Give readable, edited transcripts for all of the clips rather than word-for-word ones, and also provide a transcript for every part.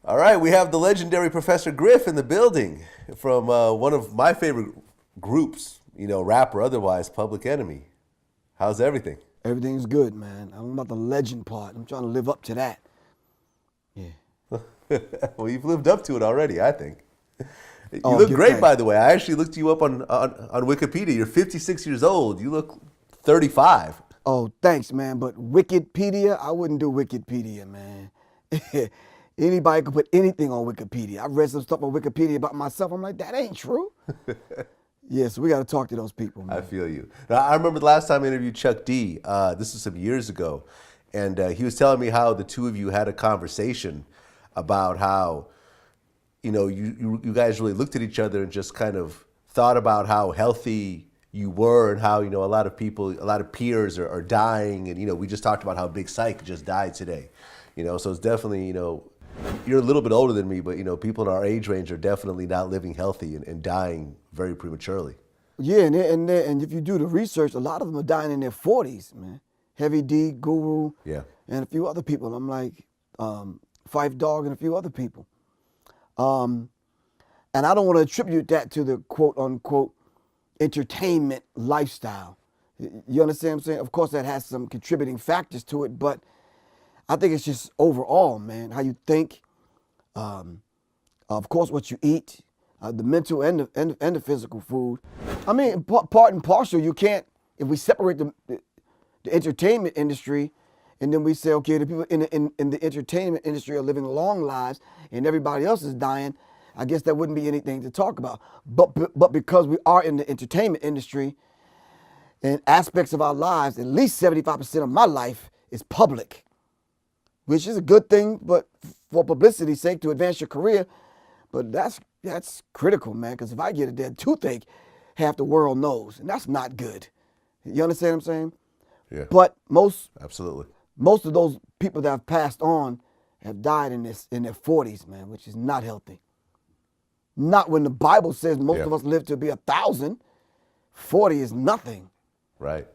All right, we have the legendary Professor Griff in the building from one of my favorite groups, rap or otherwise, Public Enemy. How's everything? Everything's good, man. I don't know about the legend part. I'm trying to live up to that. Yeah. Well, you've lived up to it already, I think. You Oh, look get great, back. by the way. I actually looked you up on Wikipedia. You're 56 years old. You look 35. Oh, thanks, man. But Wikipedia, I wouldn't do Wikipedia, man. Anybody can put anything on Wikipedia. I read some stuff on Wikipedia about myself. I'm like, that ain't true. Yeah, so we got to talk to those people, man. I feel you. Now, I remember the last time I interviewed Chuck D. This was some years ago, and he was telling me how the two of you had a conversation about how, you guys really looked at each other and just kind of thought about how healthy you were and how, a lot of people, a lot of peers are dying. And, we just talked about how Big Psych just died today. So it's definitely, you're a little bit older than me, but, people in our age range are definitely not living healthy and dying very prematurely. Yeah, and if you do the research, a lot of them are dying in their 40s, man. Heavy D, Guru, Yeah. and a few other people. I'm like, Fife Dog and a few other people. And I don't want to attribute that to the quote-unquote entertainment lifestyle. You understand what I'm saying? Of course, that has some contributing factors to it, but I think it's just overall, man, how you think, of course, what you eat, the mental and the physical food. I mean, part and parcel, you can't, if we separate the entertainment industry and then we say, okay, the people in the entertainment industry are living long lives and everybody else is dying, I guess that wouldn't be anything to talk about. But because we are in the entertainment industry and aspects of our lives, at least 75% of my life is public, which is a good thing, but for publicity's sake, to advance your career. But that's critical, man, because if I get a dead toothache, half the world knows, and that's not good. You understand what I'm saying? Yeah. But Absolutely. most of those people that have passed on have died in their 40s, man, which is not healthy. Not when the Bible says most of us live to be 1,000. 40 is nothing. Right.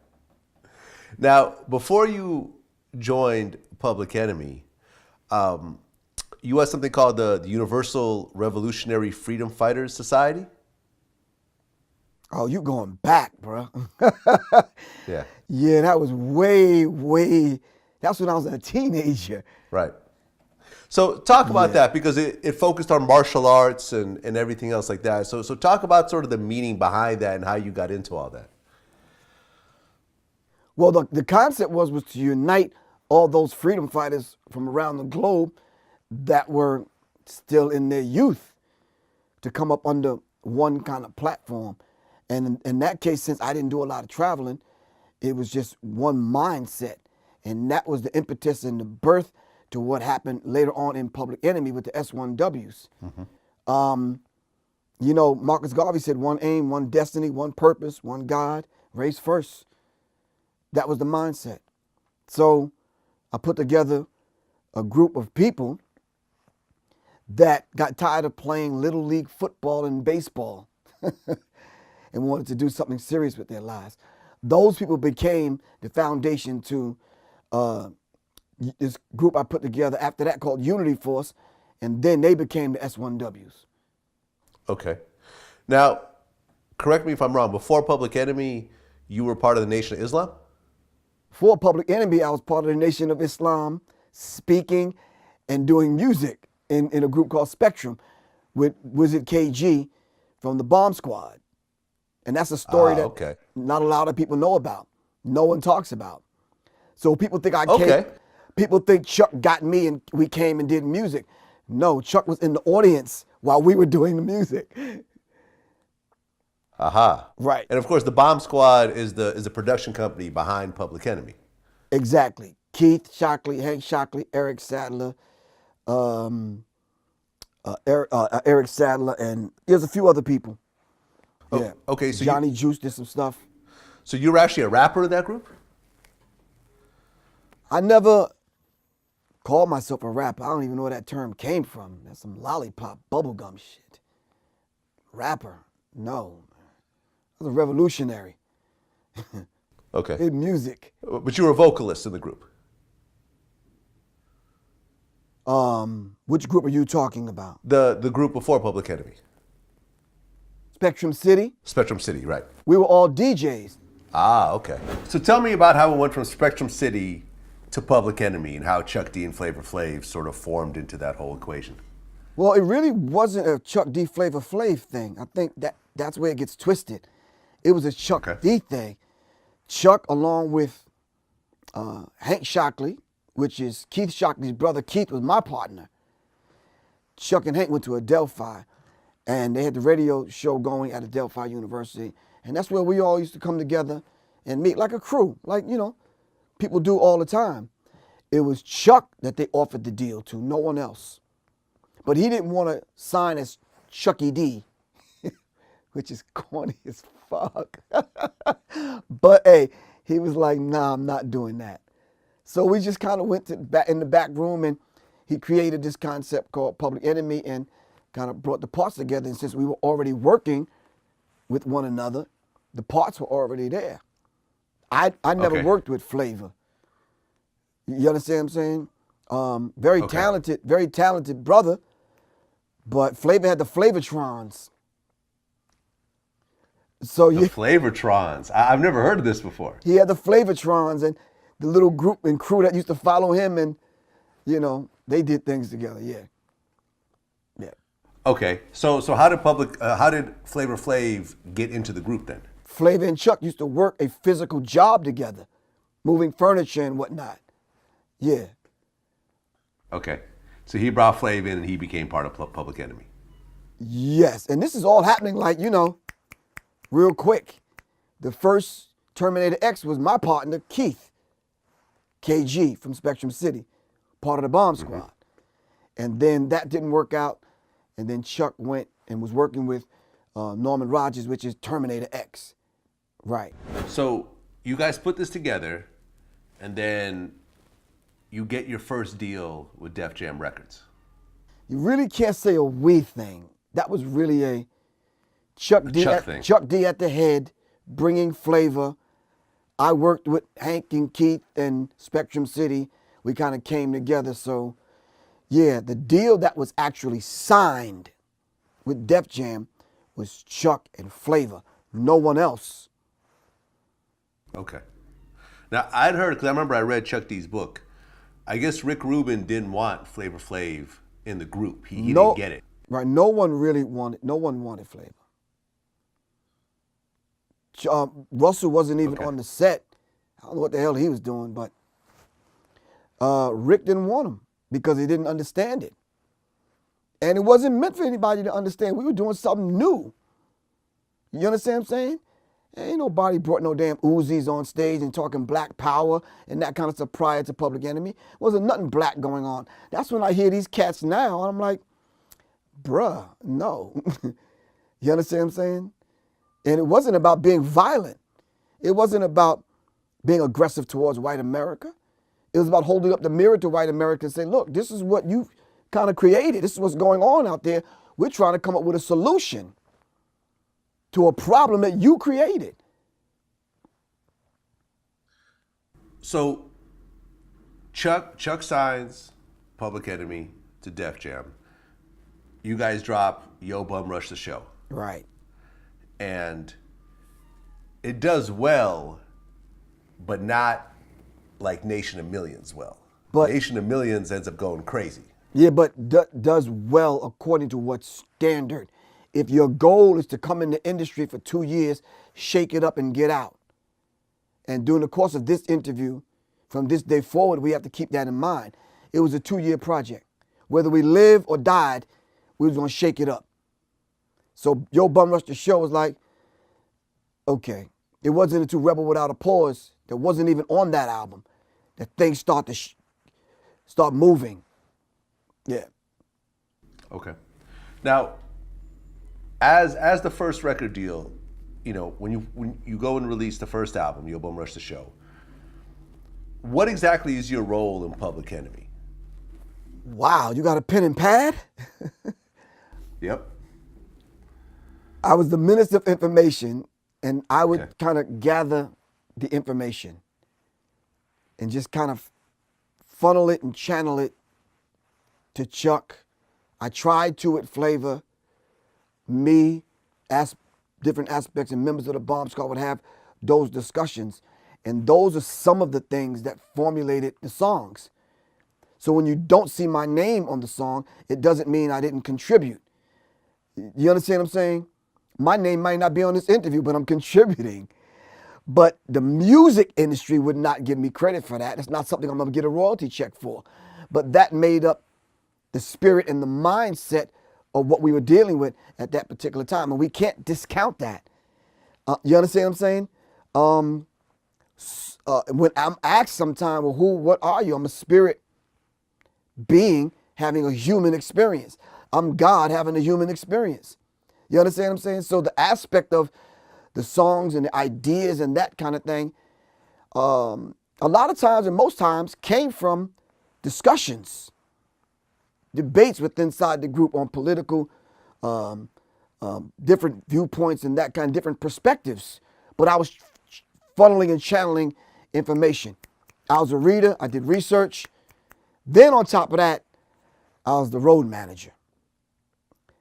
Now, before you joined Public Enemy, you had something called the Universal Revolutionary Freedom Fighters Society? Oh, you going back, bro. Yeah. Yeah, that was way, that's when I was a teenager. Right. So talk about that, because it focused on martial arts and everything else like that. So talk about sort of the meaning behind that and how you got into all that. Well, the concept was to unite all those freedom fighters from around the globe that were still in their youth to come up under one kind of platform. And in that case, since I didn't do a lot of traveling, it was just one mindset. And that was the impetus and the birth to what happened later on in Public Enemy with the S1Ws. Marcus Garvey said, one aim, one destiny, one purpose, one God, race first. That was the mindset. So I put together a group of people that got tired of playing little league football and baseball and wanted to do something serious with their lives. Those people became the foundation to this group I put together after that called Unity Force, and then they became the S1Ws. Okay. Now, correct me if I'm wrong, before Public Enemy, you were part of the Nation of Islam? For Public Enemy, I was part of the Nation of Islam, speaking and doing music in a group called Spectrum with Wizard KG from the Bomb Squad. And that's a story that not a lot of people know about. No one talks about. So people think people think Chuck got me and we came and did music. No, Chuck was in the audience while we were doing the music. Aha. Right. And of course, the Bomb Squad is the production company behind Public Enemy. Exactly. Keith Shockley, Hank Shockley, Eric Sadler, Eric Sadler, and there's a few other people. Yeah. Okay. So Johnny Juice did some stuff. So you were actually a rapper in that group? I never called myself a rapper. I don't even know where that term came from. That's some lollipop bubblegum shit. Rapper? No. I was a revolutionary. Okay. In music. But you were a vocalist in the group? Which group are you talking about? The group before Public Enemy. Spectrum City? Spectrum City, right. We were all DJs. Ah, okay. So tell me about how it went from Spectrum City to Public Enemy and how Chuck D and Flavor Flav sort of formed into that whole equation. Well, it really wasn't a Chuck D Flavor Flav thing. I think that's where it gets twisted. It was a Chuck D thing. Chuck, along with Hank Shockley, which is Keith Shockley's brother. Keith was my partner. Chuck and Hank went to Adelphi, and they had the radio show going at Adelphi University. And that's where we all used to come together and meet like a crew, like, you know, people do all the time. It was Chuck that they offered the deal to, no one else. But he didn't want to sign as Chucky D, which is corny as fuck. But hey, he was like, nah, I'm not doing that. So we just kind of went in the back room, and he created this concept called Public Enemy and kind of brought the parts together. And since we were already working with one another, the parts were already there. I never worked with Flavor. You understand what I'm saying? Very talented brother, but Flavor had the Flavortrons. So the Flavortrons. I've never heard of this before. He had the Flavortrons and the little group and crew that used to follow him, and you know, they did things together. Yeah. Okay. So how did Flavor Flav get into the group then? Flavor and Chuck used to work a physical job together, moving furniture and whatnot. Yeah. Okay. So he brought Flav in and he became part of Public Enemy. Yes. And this is all happening like, you know, real quick. The first Terminator X was my partner, Keith, KG from Spectrum City, part of the Bomb Squad. And then that didn't work out. And then Chuck went and was working with Norman Rogers, which is Terminator X. Right. So you guys put this together, and then you get your first deal with Def Jam Records. You really can't say a we thing. That was really a Chuck D at the head, bringing Flavor. I worked with Hank and Keith and Spectrum City. We kind of came together. So, yeah, the deal that was actually signed with Def Jam was Chuck and Flavor. No one else. Okay. Now, I'd heard, because I remember I read Chuck D's book, I guess Rick Rubin didn't want Flavor Flav in the group. He didn't get it. Right. No one wanted Flavor. Russell wasn't even on the set. I don't know what the hell he was doing, but Rick didn't want him because he didn't understand it. And it wasn't meant for anybody to understand. We were doing something new. You understand what I'm saying? Ain't nobody brought no damn uzis on stage and talking black power and that kind of stuff prior to Public Enemy. Wasn't nothing black going on. That's when I hear these cats now, and I'm like, bruh, no. You understand what I'm saying? And it wasn't about being violent. It wasn't about being aggressive towards white America. It was about holding up the mirror to white America and saying, look, this is what you kind of created. This is what's going on out there. We're trying to come up with a solution to a problem that you created. So Chuck signs Public Enemy to Def Jam. You guys drop Yo Bum Rush the Show. Right. And it does well, but not like Nation of Millions well. But Nation of Millions ends up going crazy. Yeah, but does well according to what standard? If your goal is to come in the industry for 2 years, shake it up and get out. And during the course of this interview, from this day forward, we have to keep that in mind. It was a 2-year project. Whether we lived or died, we was gonna shake it up. So Yo Bum Rush the Show was like, okay. It wasn't until Rebel Without a Pause that wasn't even on that album that things start to start moving. Yeah. Okay. Now, as the first record deal, you know, when you go and release the first album, Yo Bum Rush the Show, what exactly is your role in Public Enemy? Wow, you got a pen and pad? Yep. I was the Minister of Information, and I would kind of gather the information and just kind of funnel it and channel it to Chuck. I tried to with Flavor. Me, different aspects and members of the Bomb Squad would have those discussions. And those are some of the things that formulated the songs. So when you don't see my name on the song, it doesn't mean I didn't contribute. You understand what I'm saying? My name might not be on this interview, but I'm contributing. But the music industry would not give me credit for that. It's not something I'm going to get a royalty check for. But that made up the spirit and the mindset of what we were dealing with at that particular time. And we can't discount that. You understand what I'm saying? When I'm asked sometime, well, what are you? I'm a spirit being having a human experience. I'm God having a human experience. You understand what I'm saying? So the aspect of the songs and the ideas and that kind of thing, a lot of times and most times came from discussions, debates inside the group on political, different viewpoints and that kind of different perspectives. But I was funneling and channeling information. I was a reader. I did research. Then on top of that, I was the road manager.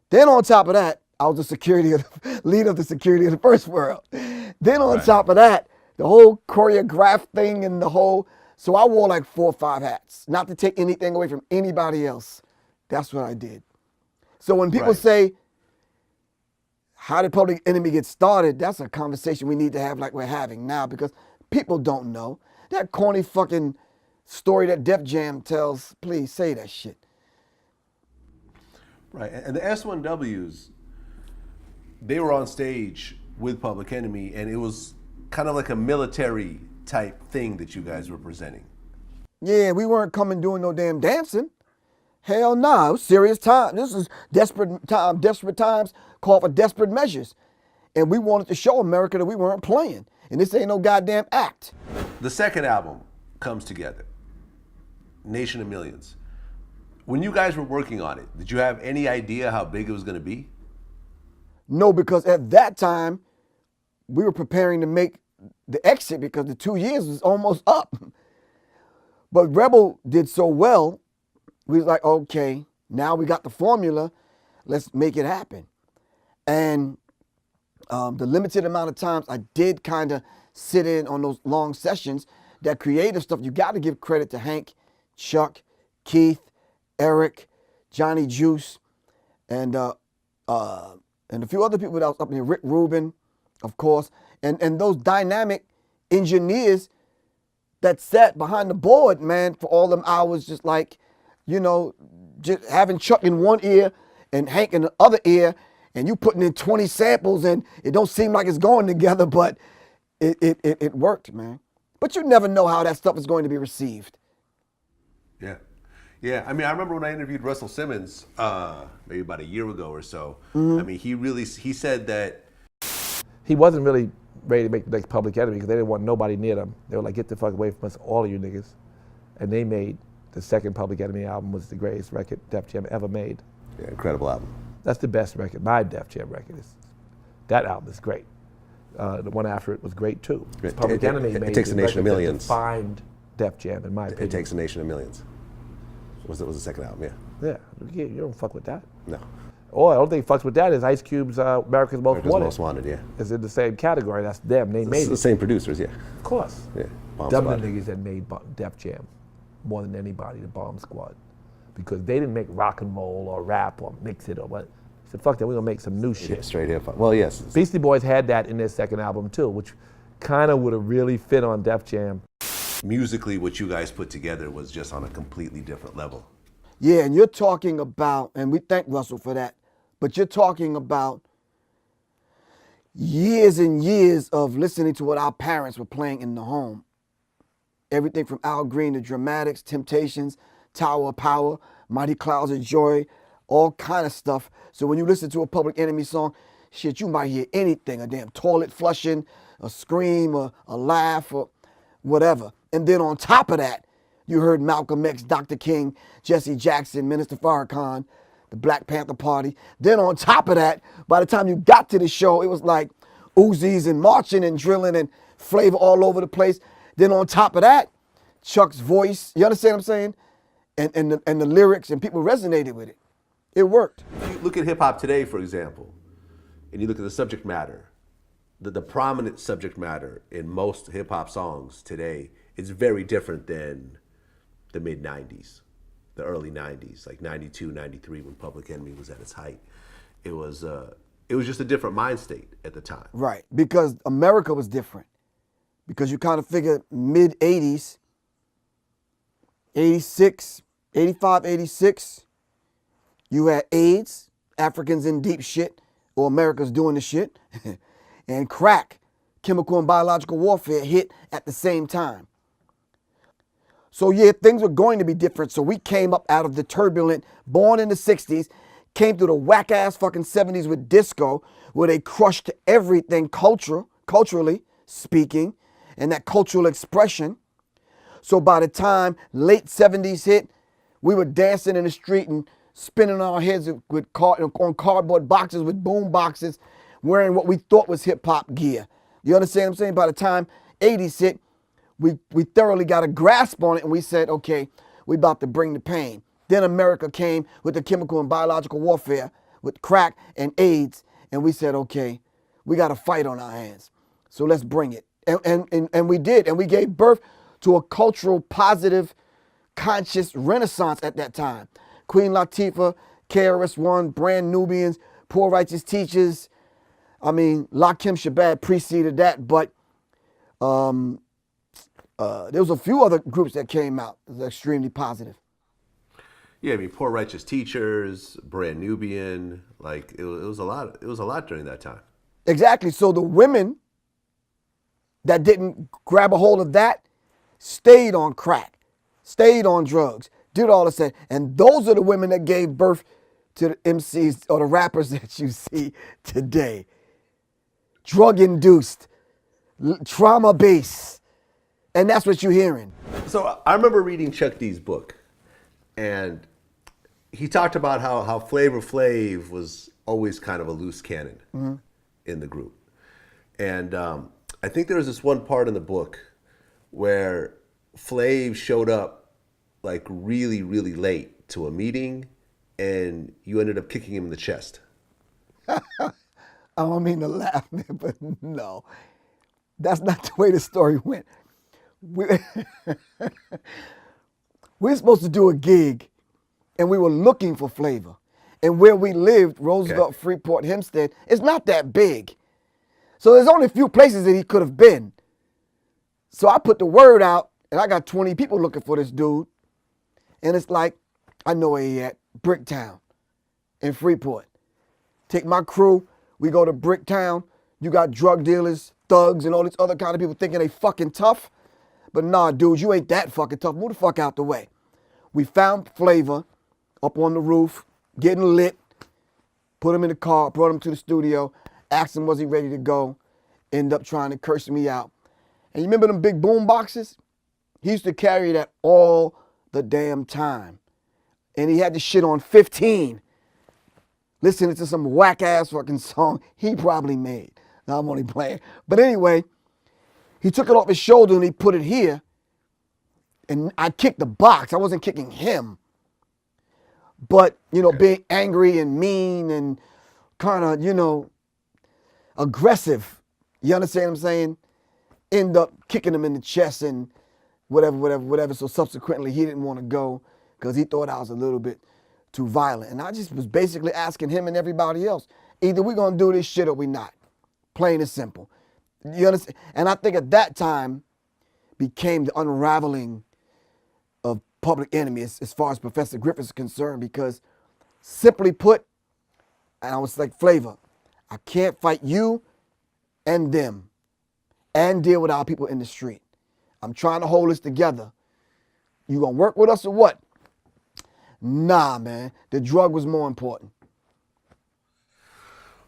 Then on top of that, I was the leader of the security of the first world. Then on top of that, the whole choreograph thing and so I wore like 4 or 5 hats, not to take anything away from anybody else. That's what I did. So when people say, how did Public Enemy get started? That's a conversation we need to have like we're having now, because people don't know. That corny fucking story that Def Jam tells, please say that shit. Right, and the S1Ws, they were on stage with Public Enemy, and it was kind of like a military type thing that you guys were presenting. Yeah, we weren't coming doing no damn dancing. Hell nah, it was serious time. This is desperate times call for desperate measures. And we wanted to show America that we weren't playing. And this ain't no goddamn act. The second album comes together, Nation of Millions. When you guys were working on it, did you have any idea how big it was going to be? No, because at that time, we were preparing to make the exit because the 2 years was almost up. But Rebel did so well, we was like, okay, now we got the formula, let's make it happen. And the limited amount of times I did kind of sit in on those long sessions, that creative stuff, you got to give credit to Hank, Chuck, Keith, Eric, Johnny Juice, and a few other people that was up there, Rick Rubin, of course, and those dynamic engineers that sat behind the board, man, for all them hours, just like, you know, just having Chuck in one ear and Hank in the other ear, and you putting in 20 samples and it don't seem like it's going together, but it worked, man. But you never know how that stuff is going to be received. Yeah. Yeah, I mean, I remember when I interviewed Russell Simmons, maybe about a year ago or so. Mm-hmm. I mean, he said that he wasn't really ready to make the next Public Enemy because they didn't want nobody near them. They were like, get the fuck away from us, all of you niggas. And they made the second Public Enemy album, was the greatest record Def Jam ever made. Yeah, incredible album. That's the best record. My Def Jam record that album is great. The one after it was great too. Public Enemy made it takes a Nation of Millions. Defined Def Jam, in my opinion. It takes a Nation of Millions. Was the second album? Yeah. Yeah, you don't fuck with that. No. Oh, I don't think fucks with that is Ice Cube's America's Most Wanted. Most Wanted, yeah. It's in the same category. That's them. They made it. The same producers, yeah. Of course. Yeah. Them the niggas that made Def Jam more than anybody, the Bomb Squad, because they didn't make rock and roll or rap or mix it or what. They said, fuck that, we're gonna make some new shit. Yeah, straight hip hop. Well, yes. Beastie Boys had that in their second album too, which kind of would have really fit on Def Jam. Musically, what you guys put together was just on a completely different level. Yeah, and you're talking about, and we thank Russell for that, but you're talking about years and years of listening to what our parents were playing in the home. Everything from Al Green to Dramatics, Temptations, Tower of Power, Mighty Clouds of Joy, all kind of stuff. So when you listen to a Public Enemy song, shit, you might hear anything, a damn toilet flushing, a scream, a laugh, or whatever. And then on top of that, you heard Malcolm X, Dr. King, Jesse Jackson, Minister Farrakhan, the Black Panther Party. Then on top of that, by the time you got to the show, it was like uzis and marching and drilling and flavor all over the place. Then on top of that, Chuck's voice, you understand what I'm saying? and the lyrics, and people resonated with it. It worked. If you look at hip hop today, for example, and you look at the subject matter, the prominent subject matter in most hip hop songs today is very different than the mid 90s, the early 90s, like 92, 93 when Public Enemy was at its height. It was just a different mind state at the time. Right, because America was different. Because you kind of figure mid 80s, 86, 85, 86, you had AIDS, Africans in deep shit, or America's doing the shit, and crack, chemical and biological warfare hit at the same time. So yeah, things were going to be different. So we came up out of the turbulent, born in the 60s, came through the whack-ass fucking 70s with disco, where they crushed everything culturally speaking, and that cultural expression. So by the time late 70s hit, we were dancing in the street and spinning our heads on cardboard boxes with boom boxes, wearing what we thought was hip hop gear. You understand what I'm saying? By the time 80s hit, we thoroughly got a grasp on it, and we said, okay, we about to bring the pain. Then America came with the chemical and biological warfare with crack and AIDS, and we said, okay, we got a fight on our hands, so let's bring it. And we did, and we gave birth to a cultural, positive, conscious renaissance at that time. Queen Latifah, KRS-One, Brand Nubians, Poor Righteous Teachers. I mean, Lakim Shabazz preceded that, but there was a few other groups that came out that was extremely positive. Yeah, I mean, Poor Righteous Teachers, Brand Nubian, like it was a lot. It was a lot during that time. Exactly. So the women that didn't grab a hold of that stayed on crack, stayed on drugs, did all this. And those are the women that gave birth to the MCs or the rappers that you see today. Drug-induced, trauma-based. And that's what you're hearing. So I remember reading Chuck D's book, and he talked about how Flavor Flav was always kind of a loose cannon in the group. And I think there was this one part in the book where Flav showed up like really, really late to a meeting, and you ended up kicking him in the chest. I don't mean to laugh, man, but no. That's not the way the story went. We're supposed to do a gig, and we were looking for Flavor. And where we lived, Roosevelt, Freeport, Hempstead, it's not that big. So there's only a few places that he could have been. So I put the word out, and I got 20 people looking for this dude. And it's like, I know where he at, Bricktown in Freeport. Take my crew, we go to Bricktown. You got drug dealers, thugs, and all these other kind of people thinking they fucking tough. But nah, dude, you ain't that fucking tough. Move the fuck out the way. We found Flavor up on the roof, getting lit, put him in the car, brought him to the studio, asked him was he ready to go, ended up trying to curse me out. And you remember them big boom boxes? He used to carry that all the damn time. And he had the shit on 15, listening to some whack ass fucking song he probably made. Now I'm only playing. But anyway, he took it off his shoulder and he put it here. And I kicked the box. I wasn't kicking him. But, you know, being angry and mean and kind of, aggressive. You understand what I'm saying? End up kicking him in the chest and whatever. So subsequently, he didn't want to go because he thought I was a little bit too violent. And I just was basically asking him and everybody else, either we're going to do this shit or we not. Plain and simple. You understand? And I think at that time became the unraveling of Public Enemy as far as Professor Griff is concerned, because simply put, and I was like, Flavor, I can't fight you and them and deal with our people in the street. I'm trying to hold us together. You gonna work with us or what? Nah, man. The drug was more important.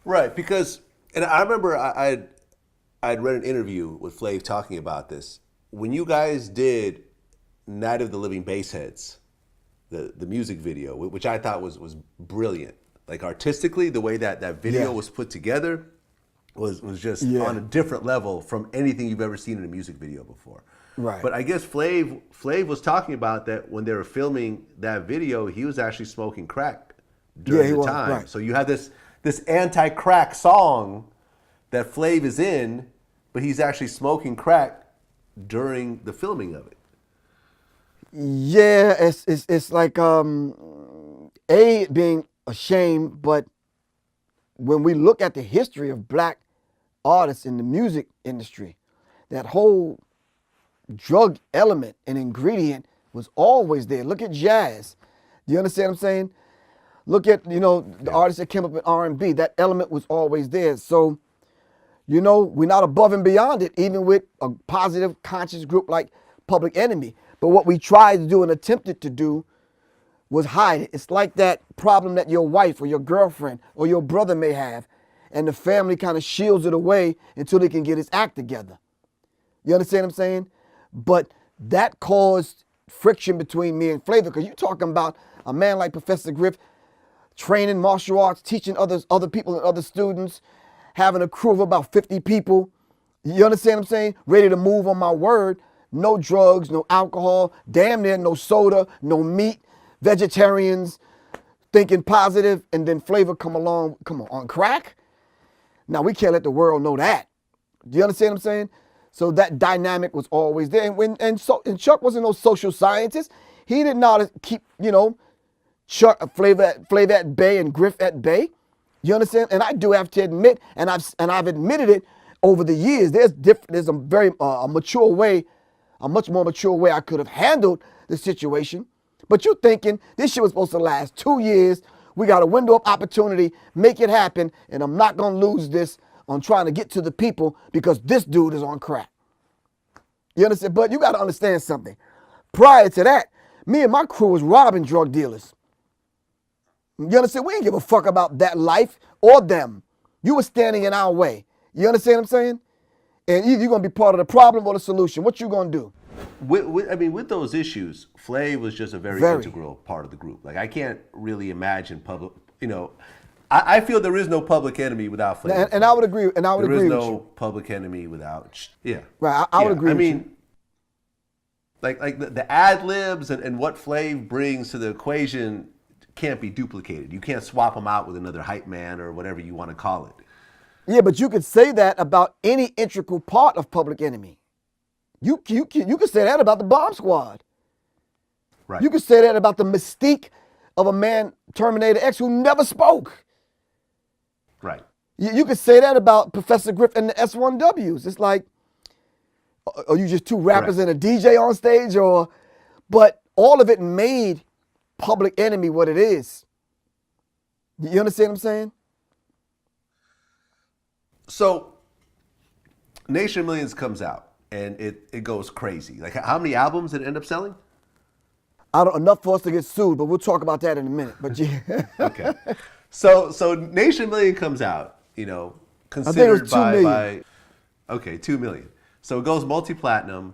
Right, because, and I remember I'd read an interview with Flav talking about this. When you guys did Night of the Living Bassheads, the music video, which I thought was brilliant. Like artistically, the way that video was put together was just on a different level from anything you've ever seen in a music video before. Right. But I guess Flav was talking about that when they were filming that video, he was actually smoking crack during the time. Right. So you have this anti-crack song that Flav is in, but he's actually smoking crack during the filming of it. Yeah, it's like it being a shame, but when we look at the history of black artists in the music industry, that whole drug element and ingredient was always there. Look at jazz. Do you understand what I'm saying? Look at, the artists that came up in R&B. That element was always there. So, we're not above and beyond it, even with a positive, conscious group like Public Enemy. But what we tried to do and attempted to do was hide it. It's like that problem that your wife or your girlfriend or your brother may have, and the family kind of shields it away until they can get his act together. You understand what I'm saying? But that caused friction between me and Flavor, because you're talking about a man like Professor Griff training martial arts, teaching other people and other students, having a crew of about 50 people. You understand what I'm saying? Ready to move on my word. No drugs, no alcohol, damn near no soda, no meat, vegetarians, thinking positive, and then Flavor come on crack? Now, we can't let the world know that. Do you understand what I'm saying? So that dynamic was always there. And Chuck wasn't no social scientist. He didn't know how to keep, Chuck, Flavor at bay and Griff at bay. You understand? And I do have to admit, and I've admitted it over the years, there's a very mature way, a much more mature way I could have handled the situation. But you're thinking this shit was supposed to last 2 years. We got a window of opportunity, make it happen, and I'm not gonna lose this on trying to get to the people because this dude is on crack. You understand? But you gotta understand something. Prior to that, me and my crew was robbing drug dealers. You understand? We didn't give a fuck about that life or them. You were standing in our way. You understand what I'm saying? And either you're gonna be part of the problem or the solution. What you gonna do? With those issues, Flav was just a very integral part of the group. Like, I can't really imagine I feel there is no Public Enemy without Flav. And I would agree. And I would agree with you. There is no Public Enemy without. Yeah. Right. I would agree. with you. Like the ad libs and what Flav brings to the equation can't be duplicated. You can't swap them out with another hype man or whatever you want to call it. Yeah, but you could say that about any integral part of Public Enemy. You could say that about the Bomb Squad. Right. You could say that about the mystique of a man, Terminator X, who never spoke. Right. You could say that about Professor Griff and the S1Ws. It's like, are you just two rappers and a DJ on stage? But all of it made Public Enemy what it is. You understand what I'm saying? So, Nation of Millions comes out and it goes crazy. Like, how many albums did it end up selling? Enough for us to get sued, but we'll talk about that in a minute. But yeah. Okay. So Nation of Millions comes out, considered by 2 million. So it goes multi-platinum.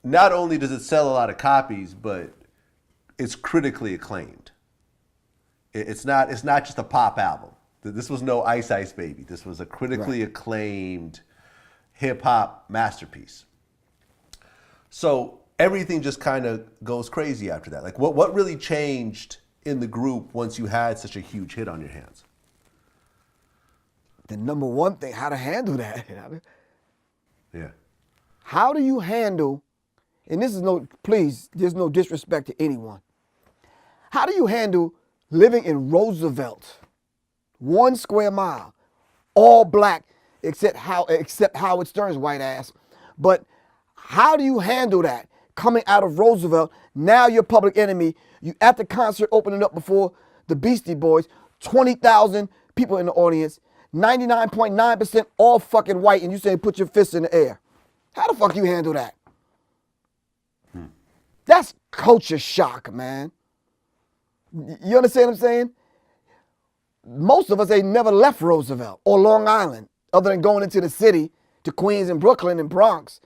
Not only does it sell a lot of copies, but it's critically acclaimed. It's not just a pop album. This was no Ice Ice Baby. This was a critically acclaimed hip-hop masterpiece. So everything just kind of goes crazy after that. Like, what really changed in the group once you had such a huge hit on your hands? The number one thing, how to handle that. Yeah. How do you handle, and this is there's no disrespect to anyone. How do you handle living in Roosevelt, 1 square mile, all black, except Howard Stern's white ass? But how do you handle that? Coming out of Roosevelt, now you're Public Enemy. You at the concert opening up before the Beastie Boys, 20,000 people in the audience, 99.9% all fucking white, and you say put your fists in the air. How the fuck you handle that? That's culture shock, man. You understand what I'm saying? Most of us ain't never left Roosevelt or Long Island other than going into the city to Queens and Brooklyn and Bronx.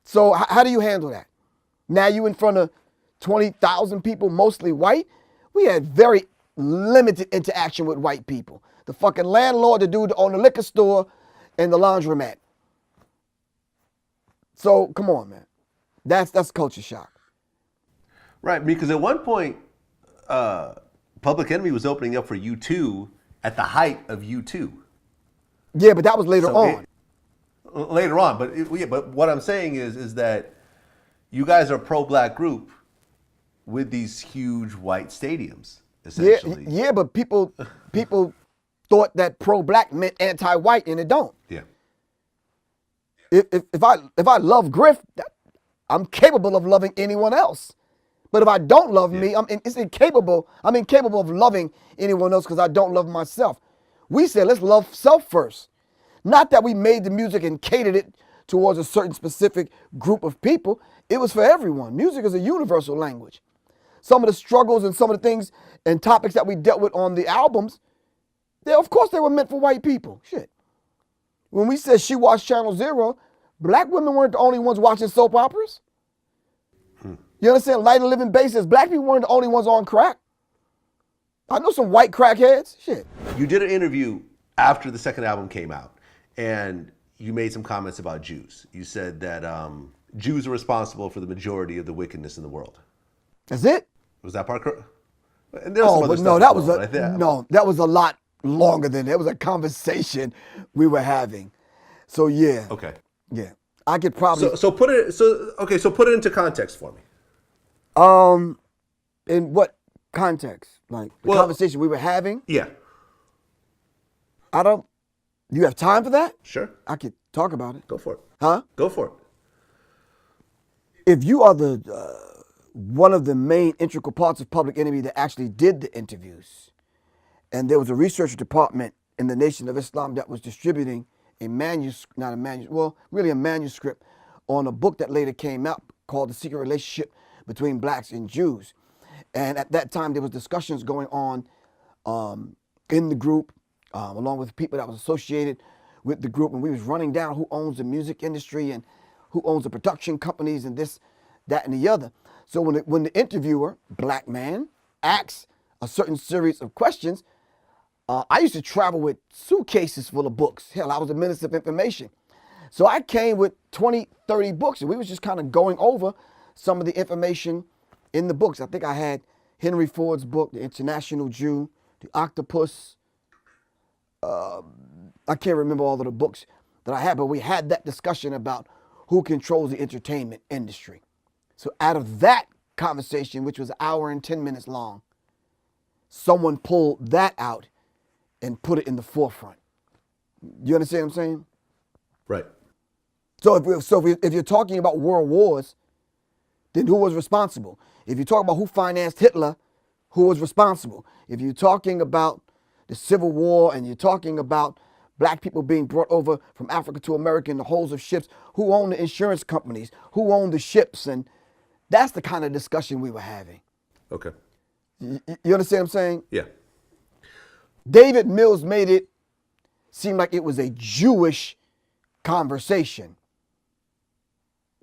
So how do you handle that? Now you in front of 20,000 people, mostly white. We had very limited interaction with white people. The fucking landlord, the dude that owned the liquor store and the laundromat. So come on, man. That's culture shock. Right, because at one point, Public Enemy was opening up for U2 at the height of U2. Yeah, but that was later on. Later on, but what I'm saying is that you guys are a pro-black group with these huge white stadiums, essentially. Yeah, but people thought that pro-black meant anti-white, and it don't. Yeah. If I love Griff, I'm capable of loving anyone else. But if I don't love me, I'm incapable of loving anyone else because I don't love myself. We said let's love self first. Not that we made the music and catered it towards a certain specific group of people. It was for everyone. Music is a universal language. Some of the struggles and some of the things and topics that we dealt with on the albums, of course they were meant for white people. Shit. When we said She Watched Channel Zero, black women weren't the only ones watching soap operas. You understand? Light and Living Basis, black people weren't the only ones on crack. I know some white crackheads. Shit. You did an interview after the second album came out, and you made some comments about Jews. You said that Jews are responsible for the majority of the wickedness in the world. That's it? Was that part correct? That was a lot longer than that. It was a conversation we were having. So yeah. Okay. Yeah. I could probably So put it into context for me. In what context? Like the conversation we were having? Yeah. You have time for that? Sure. I could talk about it. Go for it. Huh? Go for it. If you are one of the main integral parts of Public Enemy that actually did the interviews, and there was a research department in the Nation of Islam that was distributing a manuscript on a book that later came out called The Secret Relationship Between Blacks and Jews. And at that time, there was discussions going on in the group, along with people that was associated with the group. And we was running down who owns the music industry and who owns the production companies and this, that, and the other. So when the interviewer, black man, asks a certain series of questions, I used to travel with suitcases full of books. Hell, I was a minister of information. So I came with 20, 30 books, and we was just kind of going over some of the information in the books. I think I had Henry Ford's book, The International Jew, The Octopus. I can't remember all of the books that I had, but we had that discussion about who controls the entertainment industry. So out of that conversation, which was an hour and 10 minutes long, someone pulled that out and put it in the forefront. You understand what I'm saying? Right. So if you're talking about world wars, then who was responsible? If you're talking about who financed Hitler, who was responsible? If you're talking about the Civil War and you're talking about black people being brought over from Africa to America in the hulls of ships, who owned the insurance companies, who owned the ships, and that's the kind of discussion we were having. Okay. You understand what I'm saying? Yeah. David Mills made it seem like it was a Jewish conversation.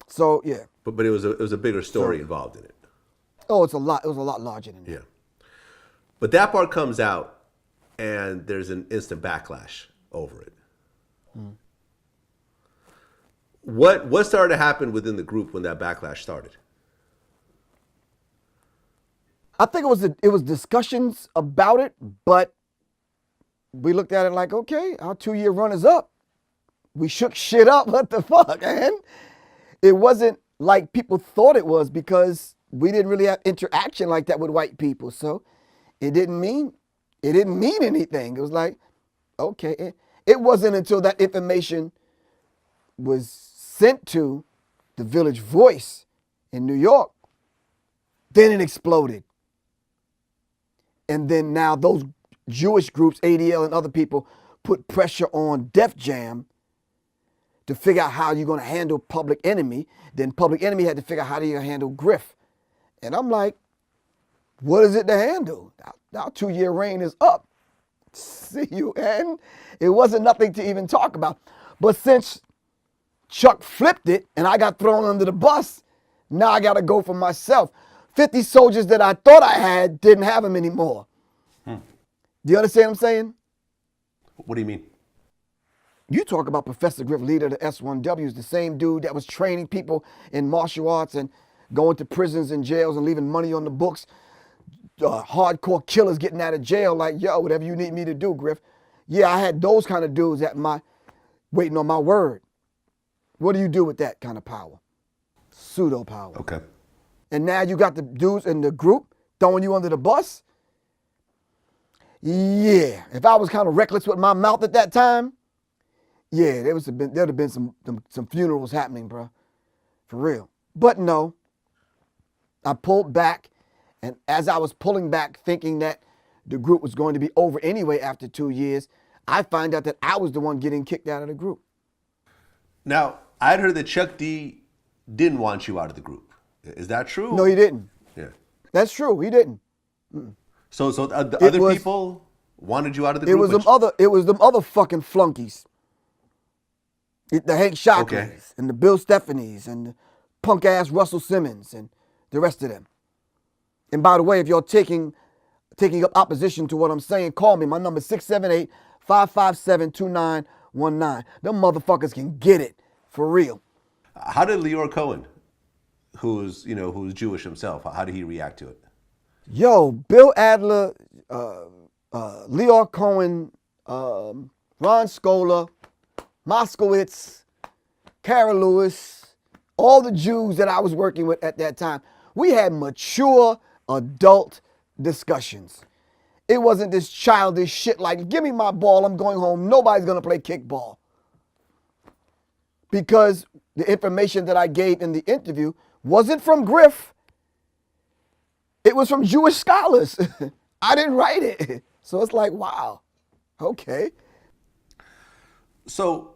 So yeah. But it was a bigger story involved in it. Oh, it was a lot larger than that. Yeah. But that part comes out and there's an instant backlash over it. Mm. What started to happen within the group when that backlash started? I think it was discussions about it, but we looked at it like, okay, our 2-year run is up. We shook shit up. What the fuck, man? It wasn't like people thought it was because we didn't really have interaction like that with white people. So it didn't mean anything. It was like, okay. It wasn't until that information was sent to the Village Voice in New York, then it exploded. And then now those Jewish groups, ADL and other people, put pressure on Def Jam to figure out how you're going to handle Public Enemy. Then Public Enemy had to figure out how do you handle Griff. And I'm like, what is it to handle? Our 2-year reign is up. See you, and it wasn't nothing to even talk about. But since Chuck flipped it and I got thrown under the bus, now I got to go for myself. 50 soldiers that I thought I had didn't have them anymore. Do you understand what I'm saying? What do you mean? You talk about Professor Griff, leader of the S1Ws, the same dude that was training people in martial arts and going to prisons and jails and leaving money on the books. Hardcore killers getting out of jail like, yo, whatever you need me to do, Griff. Yeah, I had those kind of dudes waiting on my word. What do you do with that kind of power? Pseudo power. Okay. And now you got the dudes in the group throwing you under the bus? Yeah. If I was kind of reckless with my mouth at that time, yeah, there'd have been some funerals happening, bro. For real. But no, I pulled back. And as I was pulling back, thinking that the group was going to be over anyway after 2 years, I find out that I was the one getting kicked out of the group. Now, I'd heard that Chuck D didn't want you out of the group. Is that true? No, he didn't. Yeah. That's true. He didn't. So the other people wanted you out of the group? It was them other fucking flunkies. The Hank Shockleys and the Bill Stephanies and the punk ass Russell Simmons and the rest of them. And by the way, if you're taking up opposition to what I'm saying, call me. My number is 678-557-2919. Them motherfuckers can get it for real. How did Leor Cohen, who's Jewish himself, how did he react to it? Yo, Bill Adler, Leor Cohen, Ron Scola, Moskowitz, Kara Lewis, all the Jews that I was working with at that time, we had mature adult discussions. It wasn't this childish shit like, give me my ball, I'm going home, nobody's gonna play kickball. Because the information that I gave in the interview wasn't from Griff. It was from Jewish scholars. I didn't write it. So it's like, wow, okay. So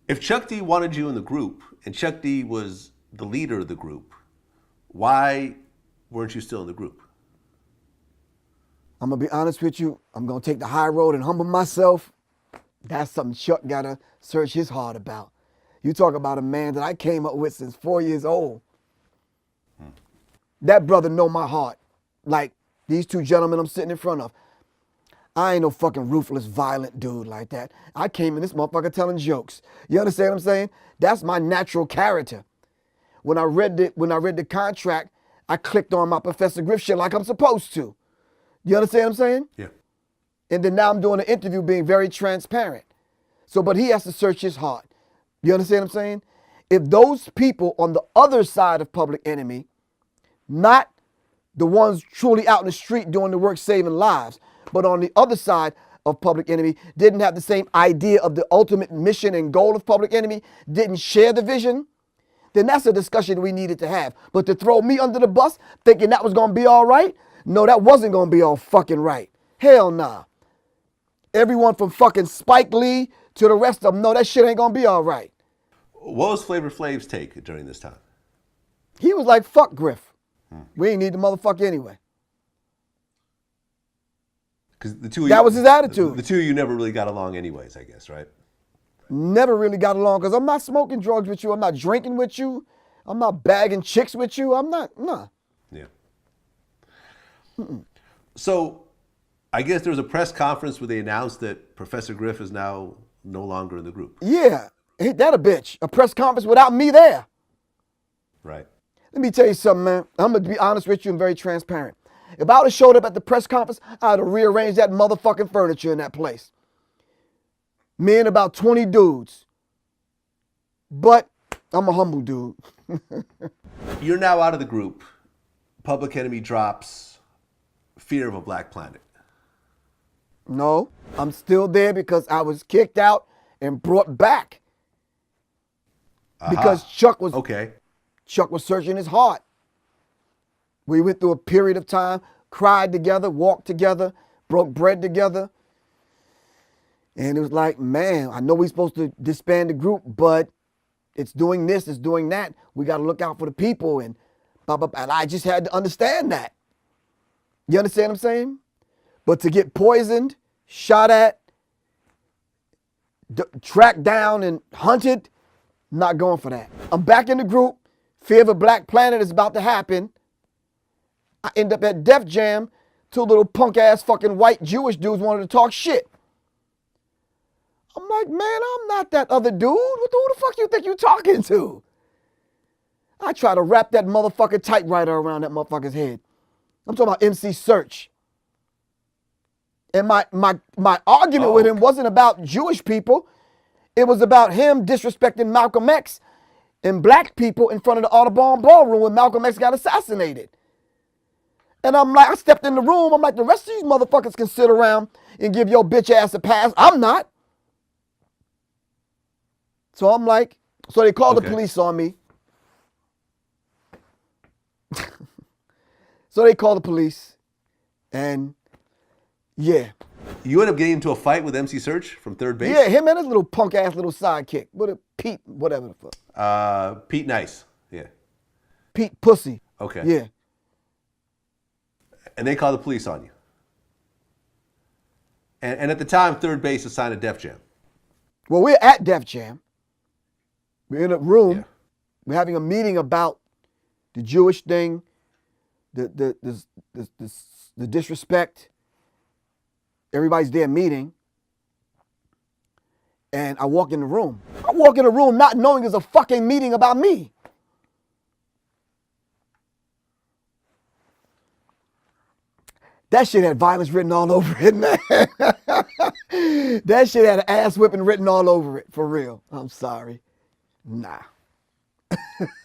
if Chuck D wanted you in the group and Chuck D was the leader of the group, why weren't you still in the group? I'm going to be honest with you. I'm going to take the high road and humble myself. That's something Chuck got to search his heart about. You talk about a man that I came up with since 4 years old. That brother know my heart. Like these two gentlemen I'm sitting in front of. I ain't no fucking ruthless, violent dude like that. I came in this motherfucker telling jokes. You understand what I'm saying? That's my natural character. When I read the contract, I clicked on my Professor Griff shit like I'm supposed to. You understand what I'm saying? Yeah. And then now I'm doing an interview being very transparent. So, but he has to search his heart. You understand what I'm saying? If those people on the other side of Public Enemy, not the ones truly out in the street doing the work saving lives, but on the other side of Public Enemy, didn't have the same idea of the ultimate mission and goal of Public Enemy, didn't share the vision, then that's a discussion we needed to have. But to throw me under the bus thinking that was going to be all right, no, that wasn't going to be all fucking right. Hell nah. Everyone from fucking Spike Lee to the rest of them, no, that shit ain't going to be all right. What was Flavor Flav's take during this time? He was like, fuck Griff. We ain't need the motherfucker anyway. Because the two of that was his attitude. The two of you never really got along anyways, I guess, right? Never really got along because I'm not smoking drugs with you. I'm not drinking with you. I'm not bagging chicks with you. I'm not, nah. Yeah. So I guess there was a press conference where they announced that Professor Griff is now no longer in the group. Yeah, ain't that a bitch? A press conference without me there. Right. Let me tell you something, man. I'm going to be honest with you and very transparent. If I would have showed up at the press conference, I'd have rearranged that motherfucking furniture in that place. Me and about 20 dudes. But I'm a humble dude. You're now out of the group. Public Enemy drops Fear of a Black Planet. No, I'm still there because I was kicked out and brought back. Because Chuck was searching his heart. We went through a period of time, cried together, walked together, broke bread together. And it was like, man, I know we're supposed to disband the group, but it's doing this, it's doing that. We got to look out for the people. And blah, blah, blah. And I just had to understand that. You understand what I'm saying? But to get poisoned, shot at, tracked down, and hunted, not going for that. I'm back in the group. Fear of a Black Planet is about to happen. I end up at Def Jam. Two little punk ass fucking white Jewish dudes wanted to talk shit. I'm like, man, I'm not that other dude. Who the fuck you think you talking to? I try to wrap that motherfucking typewriter around that motherfucker's head. I'm talking about MC Search. And my argument with him wasn't about Jewish people. It was about him disrespecting Malcolm X and black people in front of the Audubon Ballroom when Malcolm X got assassinated. And I'm like, I stepped in the room. I'm like, the rest of these motherfuckers can sit around and give your bitch ass a pass. I'm not. So I'm like, so they called the police on me. So they called the police, and yeah. You end up getting into a fight with MC Search from third base? Yeah, him and his little punk ass little sidekick. What a Pete, whatever the fuck. Pete Nice. Yeah. Pete Pussy. Okay. Yeah. And they called the police on you. And at the time, third base assigned a Def Jam. Well, we're at Def Jam. We're in a room. Yeah. We're having a meeting about the Jewish thing, the disrespect. Everybody's there meeting. And I walk in the room. I walk in the room not knowing there's a fucking meeting about me. That shit had violence written all over it, man. That shit had an ass whipping written all over it, for real. I'm sorry. Nah.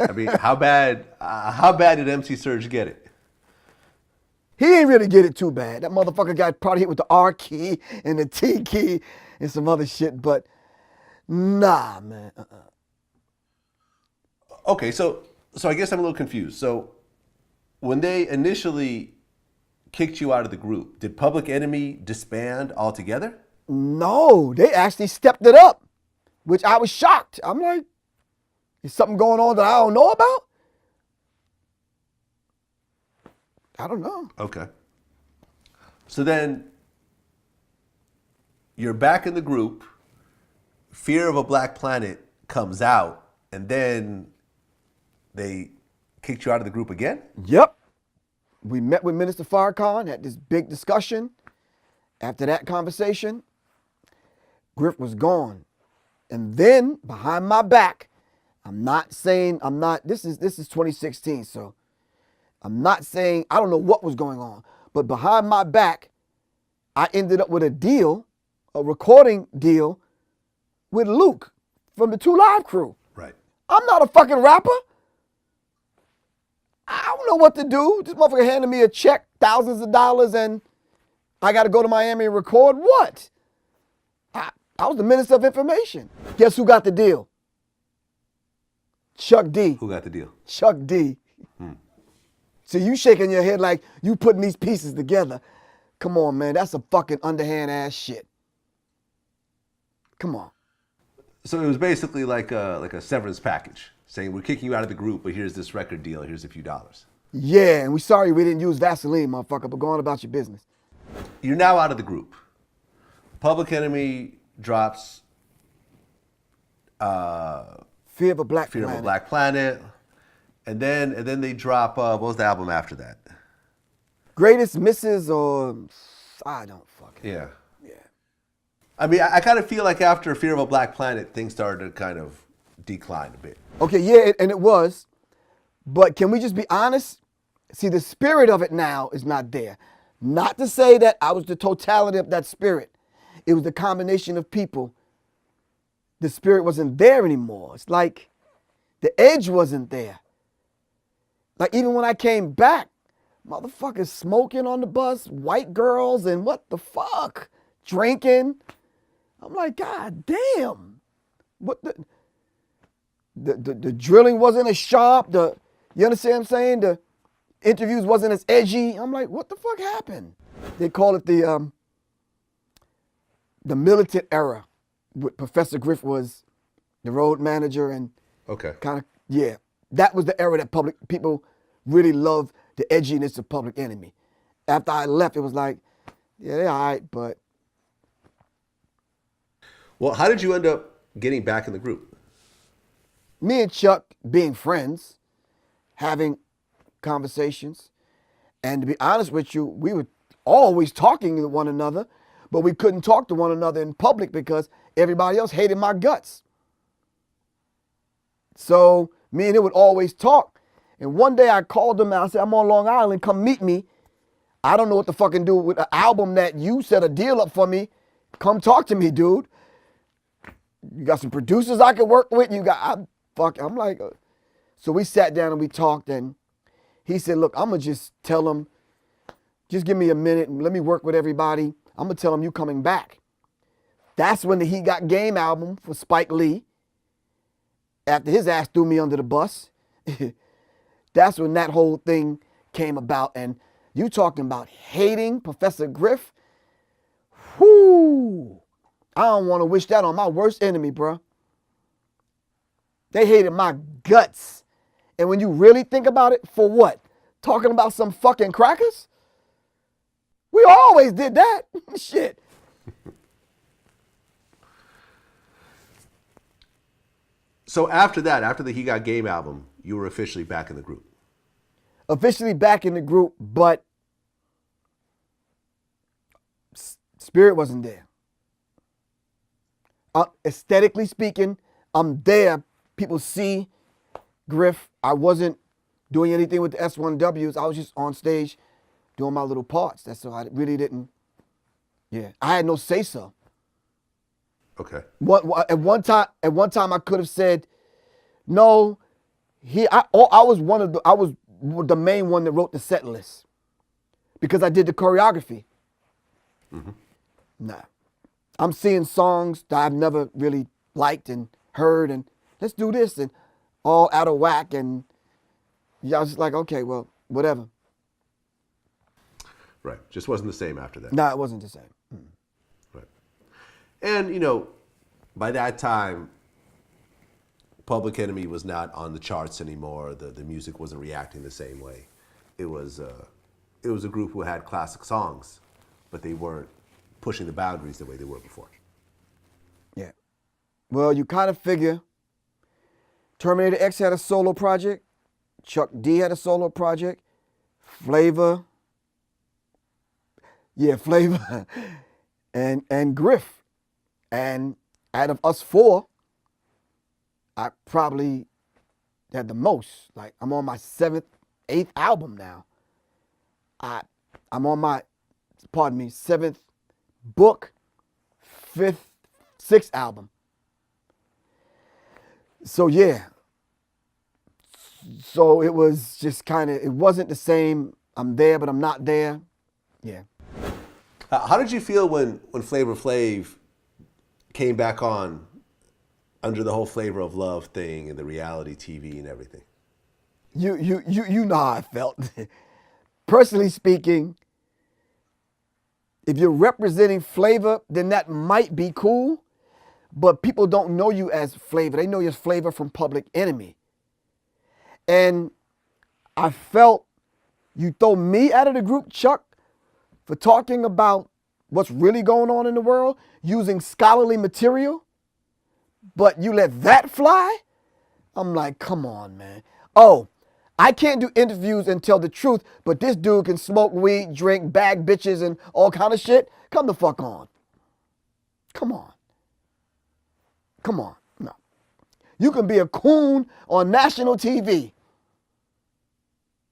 I mean, how bad did MC Surge get it? He didn't really get it too bad. That motherfucker got probably hit with the R key and the T key and some other shit, but nah, man. Okay, so I guess I'm a little confused. So when they initially kicked you out of the group, did Public Enemy disband altogether? No, they actually stepped it up, which I was shocked. I'm like, is something going on that I don't know about? I don't know. Okay. So then you're back in the group, Fear of a Black Planet comes out, and then they kicked you out of the group again? Yep. We met with Minister Farrakhan, had this big discussion. After that conversation, Griff was gone. And then, behind my back, this is 2016, so I'm not saying, I don't know what was going on, but behind my back, I ended up with a recording deal with Luke from the 2 Live crew. Right. I'm not a fucking rapper. I don't know what to do. This motherfucker handed me a check, thousands of dollars, and I got to go to Miami and record what? I was the Minister of Information. Guess who got the deal? Chuck D. Who got the deal? Chuck D. So you shaking your head like you putting these pieces together. Come on, man. That's a fucking underhand ass shit. Come on. So it was basically like a severance package, saying we're kicking you out of the group, but here's this record deal, here's a few dollars. Yeah, and we sorry we didn't use Vaseline, motherfucker, but go on about your business. You're now out of the group. Public Enemy drops Fear of a Black Fear Planet. of a Black Planet. And then they drop, what was the album after that? Greatest Misses or I don't fucking Yeah. Yeah. I mean, I kind of feel like after Fear of a Black Planet, things started to kind of decline a bit. Okay, yeah, and it was. But can we just be honest? See, the spirit of it now is not there. Not to say that I was the totality of that spirit. It was the combination of people. The spirit wasn't there anymore. It's like the edge wasn't there. Like even when I came back, motherfuckers smoking on the bus, white girls, and what the fuck? Drinking. I'm like, God damn. What the drilling wasn't as sharp. You understand what I'm saying? The interviews wasn't as edgy. I'm like, what the fuck happened? They call it the militant era. Professor Griff was the road manager and Okay. kind of, yeah. That was the era that people really loved the edginess of Public Enemy. After I left, it was like, yeah, they're all right, but. Well, how did you end up getting back in the group? Me and Chuck being friends, having conversations, and to be honest with you, we were always talking to one another, but we couldn't talk to one another in public because everybody else hated my guts. So me and him would always talk. And one day I called him and I said, I'm on Long Island, come meet me. I don't know what to fucking do with an album that you set a deal up for me. Come talk to me, dude. You got some producers I can work with. I'm like, so we sat down and we talked, and he said, look, I'm going to just tell him, just give me a minute and let me work with everybody. I'm going to tell him you coming back. That's when the He Got Game album for Spike Lee, after his ass threw me under the bus, that's when that whole thing came about. And you talking about hating Professor Griff? Whoo! I don't want to wish that on my worst enemy, bro. They hated my guts. And when you really think about it, for what? Talking about some fucking crackers? We always did that. Shit. So after that, after the He Got Game album, you were officially back in the group. Officially back in the group, but spirit wasn't there. Aesthetically speaking, I'm there. People see Griff. I wasn't doing anything with the S1Ws. I was just on stage doing my little parts. That's all. I really didn't. Yeah, I had no say so. Okay. At one time, I could have said, no. I was the main one that wrote the set list because I did the choreography. Mm-hmm. Nah. I'm seeing songs that I've never really liked and heard, and let's do this, and all out of whack, and yeah, I was just like, okay, well, whatever. Right. Just wasn't the same after that. No, it wasn't the same. Mm. Right. And, you know, by that time, Public Enemy was not on the charts anymore. The music wasn't reacting the same way. It was a group who had classic songs, but they weren't pushing the boundaries the way they were before. Yeah. Well, you kind of figure Terminator X had a solo project. Chuck D had a solo project. Flavor. Yeah, Flavor. and Griff. And out of us four, I probably had the most. Like, I'm on my 8th album now. I'm on my, 7th book, 6th album. So yeah. So it was just it wasn't the same. I'm there, but I'm not there. Yeah. How did you feel when Flavor Flav came back on under the whole Flavor of Love thing and the reality TV and everything? You know how I felt. Personally speaking, if you're representing Flavor, then that might be cool, but people don't know you as Flavor. They know you as Flavor from Public Enemy. And I felt you throw me out of the group, Chuck, for talking about what's really going on in the world, using scholarly material, but you let that fly? I'm like, come on, man. Oh, I can't do interviews and tell the truth, but this dude can smoke weed, drink, bag bitches, and all kind of shit. Come the fuck on. Come on. Come on. No. You can be a coon on national TV.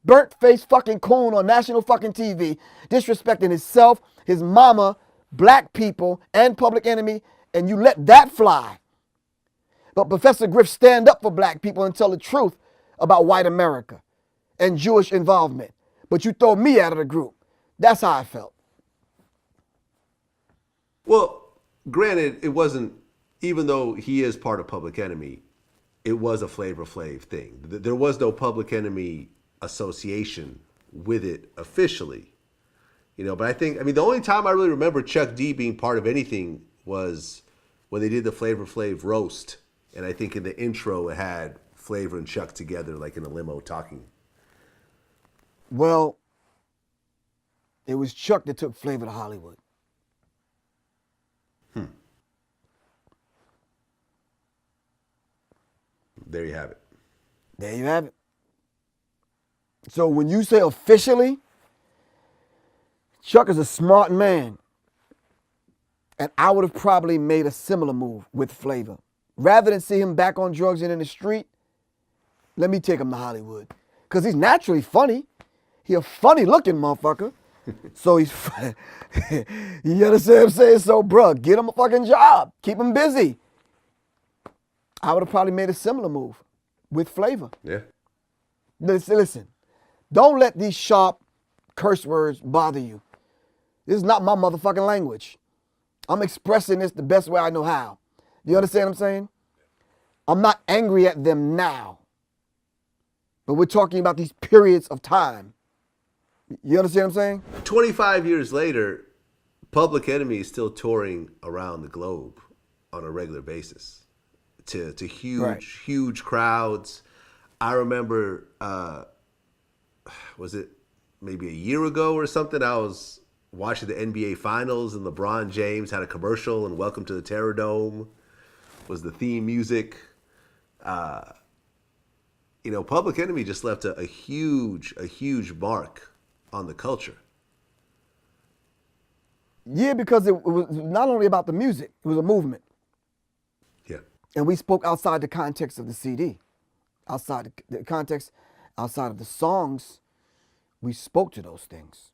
Burnt-faced fucking coon on national fucking TV, disrespecting himself, his mama, black people, and Public Enemy, and you let that fly. But Professor Griff stand up for black people and tell the truth about white America and Jewish involvement. But you throw me out of the group. That's how I felt. Well, granted, it wasn't, even though he is part of Public Enemy, it was a Flavor Flav thing. There was no Public Enemy association with it officially. You know, but I think, the only time I really remember Chuck D being part of anything was when they did the Flavor Flav roast. And I think in the intro it had Flavor and Chuck together, like in a limo talking. Well, it was Chuck that took Flavor to Hollywood. There you have it. There you have it. So when you say officially, Chuck is a smart man. And I would have probably made a similar move with Flavor. Rather than see him back on drugs and in the street, let me take him to Hollywood. Because he's naturally funny. He a funny looking motherfucker. So he's, you understand what I'm saying? So, bruh, get him a fucking job. Keep him busy. I would have probably made a similar move with Flavor. Yeah. Listen, don't let these sharp curse words bother you. This is not my motherfucking language. I'm expressing this the best way I know how. You understand what I'm saying? I'm not angry at them now. But we're talking about these periods of time. You understand what I'm saying? 25 years later, Public Enemy is still touring around the globe on a regular basis to huge crowds. I remember, was it maybe a year ago or something? I was watching the NBA Finals and LeBron James had a commercial and Welcome to the Terror Dome was the theme music. Public Enemy just left a huge mark on the culture. Yeah, because it was not only about the music, it was a movement. Yeah. And we spoke outside the context of the CD. Outside the context, outside of the songs, we spoke to those things.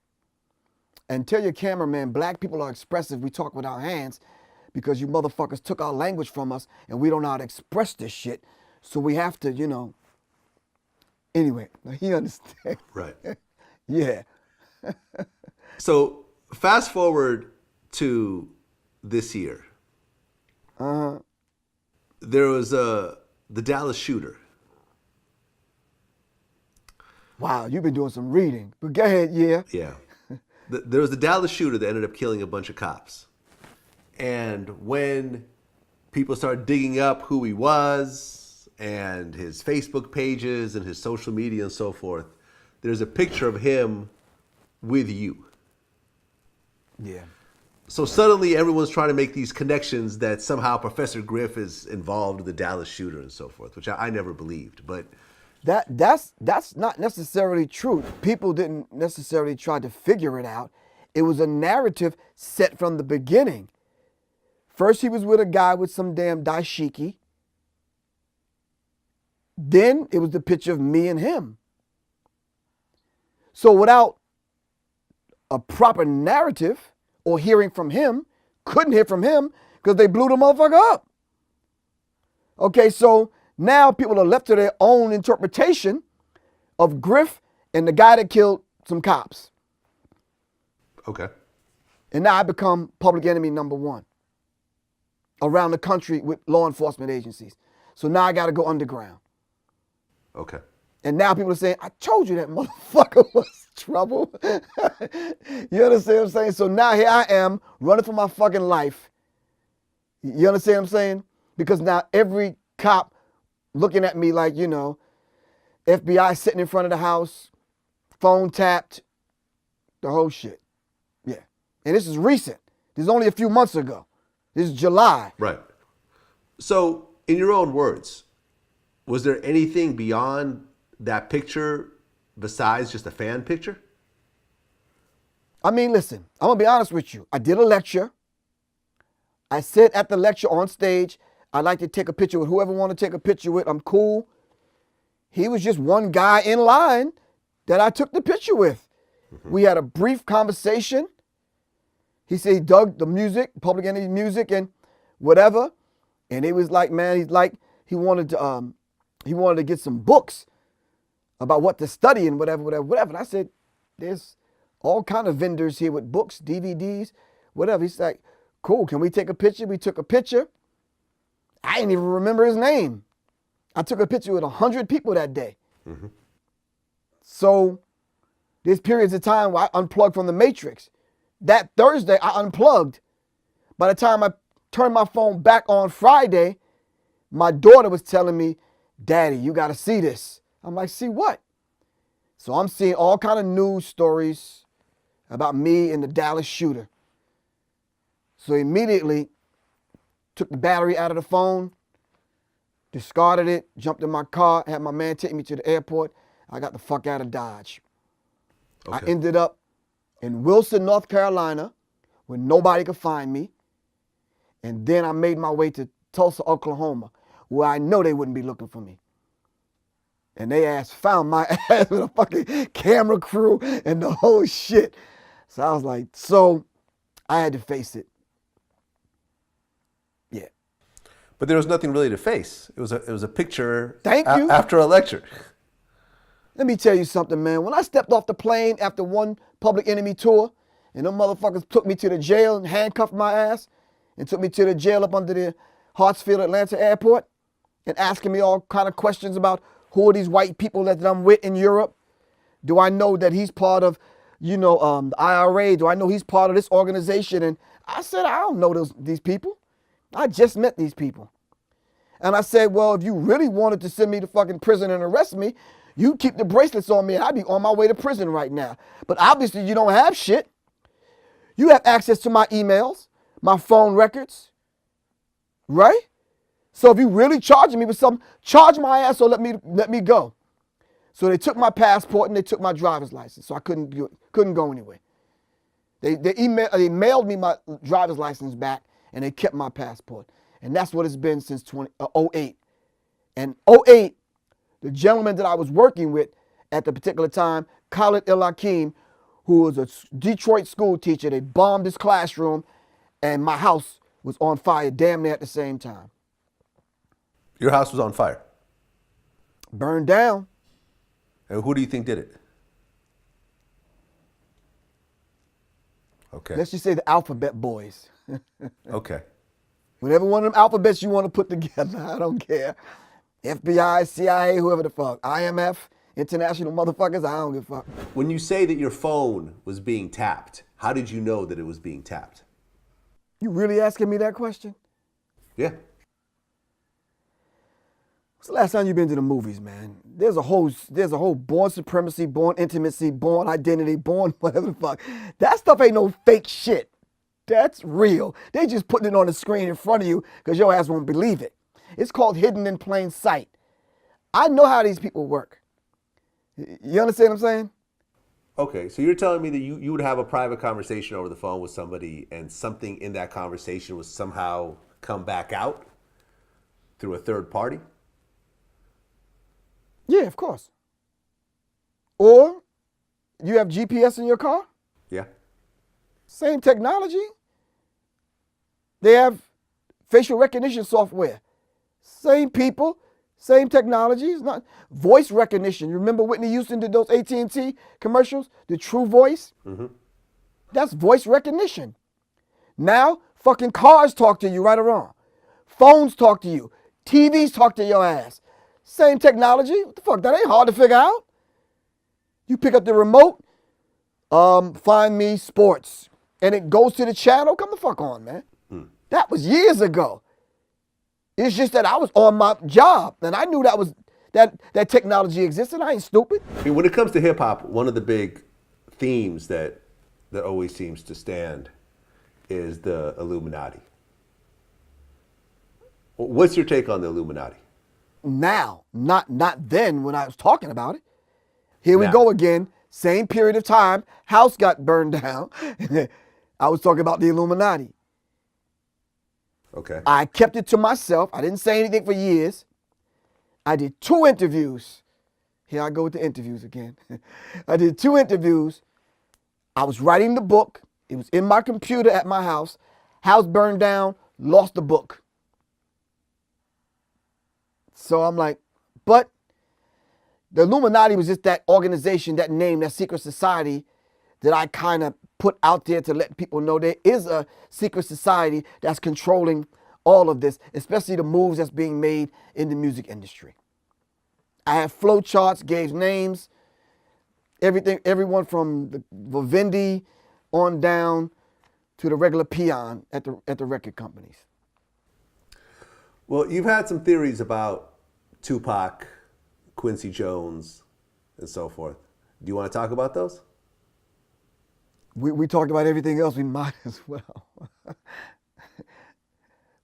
And tell your cameraman, black people are expressive. We talk with our hands because you motherfuckers took our language from us and we don't know how to express this shit. So we have to, Anyway, he understands. Right. Yeah. So fast forward to this year. There was the Dallas shooter. Wow, you've been doing some reading. But go ahead, yeah. Yeah. There was the Dallas shooter that ended up killing a bunch of cops. And when people started digging up who he was and his Facebook pages and his social media and so forth, there's a picture of him with you. Yeah. So suddenly everyone's trying to make these connections that somehow Professor Griff is involved with the Dallas shooter and so forth, which I never believed. But That's not necessarily true. People didn't necessarily try to figure it out. It was a narrative set from the beginning. First, he was with a guy with some damn dashiki. Then it was the picture of me and him. So without a proper narrative or hearing from him, couldn't hear from him because they blew the motherfucker up. Okay, so now people are left to their own interpretation of Griff and the guy that killed some cops. okay. And now I become public enemy number one around the country with law enforcement agencies. So now I got to go underground. Okay. And now people are saying, I told you that motherfucker was trouble. You understand what I'm saying? So now here I am running for my fucking life. You understand what I'm saying? Because now every cop looking at me like, FBI sitting in front of the house, phone tapped, the whole shit. Yeah. And this is recent. This is only a few months ago. This is July. Right. So, in your own words, was there anything beyond that picture besides just a fan picture? I mean, listen, I'm going to be honest with you. I did a lecture. I said at the lecture on stage, I'd like to take a picture with whoever want to take a picture with. I'm cool. He was just one guy in line that I took the picture with. Mm-hmm. We had a brief conversation. He said he dug the music, Public Enemy music and whatever. And he was like, man, he wanted to get some books about what to study and whatever. And I said, there's all kind of vendors here with books, DVDs, whatever. He's like, cool, can we take a picture? We took a picture. I didn't even remember his name. I took a picture with 100 people that day. Mm-hmm. So there's periods of time where I unplugged from the Matrix. That Thursday, I unplugged. By the time I turned my phone back on Friday, my daughter was telling me, Daddy, you got to see this. I'm like, see what? So I'm seeing all kind of news stories about me and the Dallas shooter. So immediately took the battery out of the phone, discarded it, jumped in my car, had my man take me to the airport. I got the fuck out of Dodge. Okay. I ended up in Wilson, North Carolina, where nobody could find me. And then I made my way to Tulsa, Oklahoma, where I know they wouldn't be looking for me. And they found my ass with a fucking camera crew and the whole shit. So I was like, so I had to face it. Yeah. But there was nothing really to face. It was a picture. Thank you. After a lecture. Let me tell you something, man. When I stepped off the plane after one Public Enemy tour, and them motherfuckers took me to the jail and handcuffed my ass, and took me to the jail up under the Hartsfield Atlanta airport, and asking me all kind of questions about who are these white people that I'm with in Europe? Do I know that he's part of, the IRA? Do I know he's part of this organization? And I said, I don't know these people. I just met these people. And I said, well, if you really wanted to send me to fucking prison and arrest me, you'd keep the bracelets on me and I'd be on my way to prison right now. But obviously you don't have shit. You have access to my emails, my phone records, right? So if you really charging me with something, charge my ass or let me go. So they took my passport and they took my driver's license, so I couldn't go anywhere. They mailed me my driver's license back and they kept my passport. And that's what it's been since 2008. And 2008, the gentleman that I was working with at the particular time, Khalid El-Hakim, who was a Detroit school teacher, they bombed his classroom and my house was on fire damn near at the same time. Your house was on fire. Burned down. And who do you think did it? Okay. Let's just say the alphabet boys. Okay. Whatever one of them alphabets you want to put together, I don't care. FBI, CIA, whoever the fuck. IMF, international motherfuckers, I don't give a fuck. When you say that your phone was being tapped, how did you know that it was being tapped? You really asking me that question? Yeah. When's the last time you been to the movies, man? There's a whole born supremacy, born intimacy, born identity, born whatever the fuck. That stuff ain't no fake shit. That's real. They just putting it on the screen in front of you because your ass won't believe it. It's called hidden in plain sight. I know how these people work. You understand what I'm saying? Okay, so you're telling me that you would have a private conversation over the phone with somebody and something in that conversation would somehow come back out through a third party? Yeah, of course. Or you have GPS in your car? Yeah. Same technology. They have facial recognition software. Same people, same technology. It's not voice recognition. You remember Whitney Houston did those AT&T commercials? The True Voice? Mm-hmm. That's voice recognition. Now, fucking cars talk to you, right or wrong. Phones talk to you. TVs talk to your ass. Same technology. What the fuck? That ain't hard to figure out. You pick up the remote, find me sports, and it goes to the channel. Come the fuck on, man. That was years ago. It's just that I was on my job, and I knew that technology existed. I ain't stupid. I mean, when it comes to hip hop, one of the big themes that always seems to stand is the Illuminati. What's your take on the Illuminati? Now, not then when I was talking about it. Here we Now. go again. Same period of time. House got burned down. I was talking about the Illuminati. Okay. I kept it to myself. I didn't say anything for years. I did 2 interviews. Here I go with the interviews again. I did 2 interviews. I was writing the book. It was in my computer at my house. House burned down, lost the book. So I'm like, but the Illuminati was just that organization, that name, that secret society that I kind of put out there to let people know there is a secret society that's controlling all of this, especially the moves that's being made in the music industry. I have flow charts, gave names, everything, everyone from the Vivendi on down to the regular peon at the record companies. Well, you've had some theories about Tupac, Quincy Jones, and so forth. Do you want to talk about those? We talked about everything else, we might as well.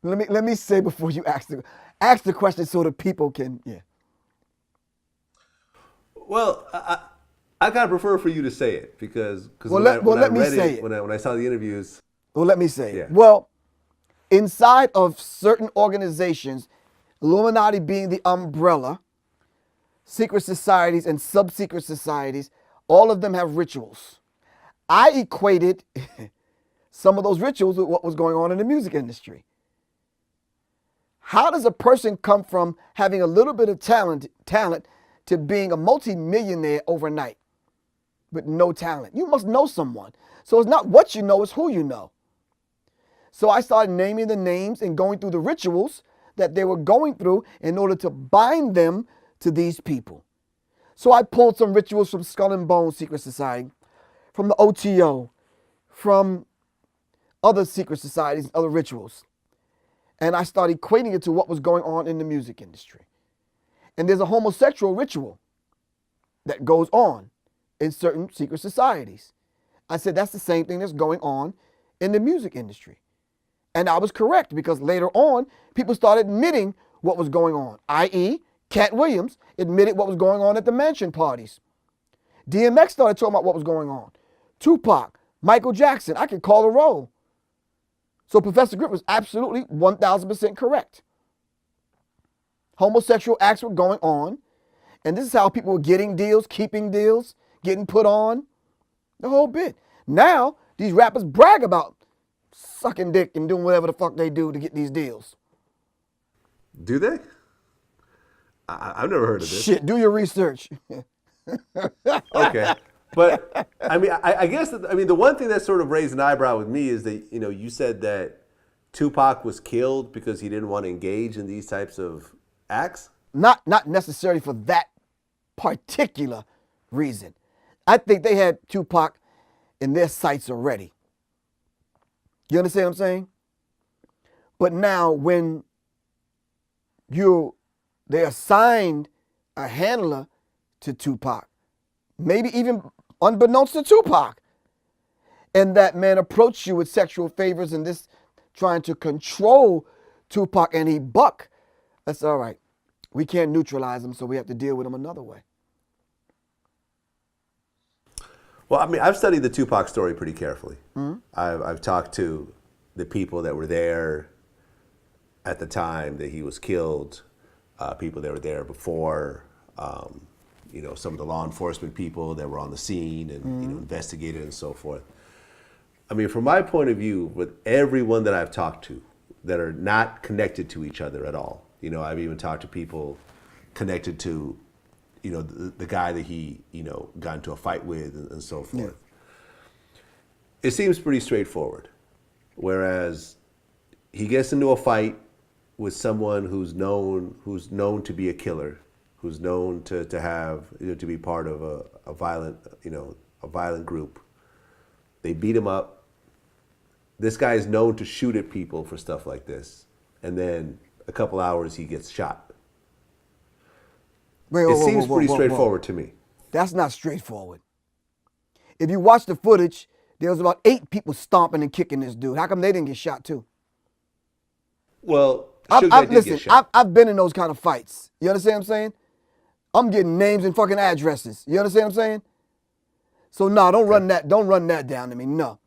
Let me say before you ask the question so the people can, yeah. Well, I gotta prefer for you to say it because let me say it. When I saw the interviews. Well, let me say Yeah. it. Well, inside of certain organizations, Illuminati being the umbrella, secret societies and sub-secret societies, all of them have rituals. I equated some of those rituals with what was going on in the music industry. How does a person come from having a little bit of talent to being a multi-millionaire overnight with no talent? You must know someone. So it's not what you know, it's who you know. So I started naming the names and going through the rituals that they were going through in order to bind them to these people. So I pulled some rituals from Skull and Bones Secret Society, from the OTO, from other secret societies and other rituals. And I started equating it to what was going on in the music industry. And there's a homosexual ritual that goes on in certain secret societies. I said that's the same thing that's going on in the music industry. And I was correct, because later on, people started admitting what was going on, i.e., Cat Williams admitted what was going on at the mansion parties. DMX started talking about what was going on. Tupac, Michael Jackson, I could call a roll. So Professor Griff was absolutely 1,000% correct. Homosexual acts were going on, and this is how people were getting deals, keeping deals, getting put on, the whole bit. Now, these rappers brag about sucking dick and doing whatever the fuck they do to get these deals. Do they? I've never heard of this. Shit, do your research. Okay. But I mean, I guess the one thing that sort of raised an eyebrow with me is that, you said that Tupac was killed because he didn't want to engage in these types of acts. Not necessarily for that particular reason. I think they had Tupac in their sights already. You understand what I'm saying? But now when they assigned a handler to Tupac, maybe even unbeknownst to Tupac, and that man approached you with sexual favors and this trying to control Tupac, and he buck, that's all right. We can't neutralize him, so we have to deal with him another way. Well, I mean, I've studied the Tupac story pretty carefully. Mm-hmm. I've talked to the people that were there at the time that he was killed, people that were there before, some of the law enforcement people that were on the scene and investigated and so forth. I mean, from my point of view, with everyone that I've talked to that are not connected to each other at all, I've even talked to people connected to, the guy that he, got into a fight with and so forth. Yeah. It seems pretty straightforward. Whereas he gets into a fight with someone who's known to be a killer, who's known to have, to be part of a violent group. They beat him up. This guy is known to shoot at people for stuff like this. And then a couple hours he gets shot. It seems pretty straightforward to me. That's not straightforward. If you watch the footage, there was about 8 people stomping and kicking this dude. How come they didn't get shot too? Well, I've been in those kind of fights. You understand what I'm saying? I'm getting names and fucking addresses. You understand what I'm saying? So no, don't run that down to me. No.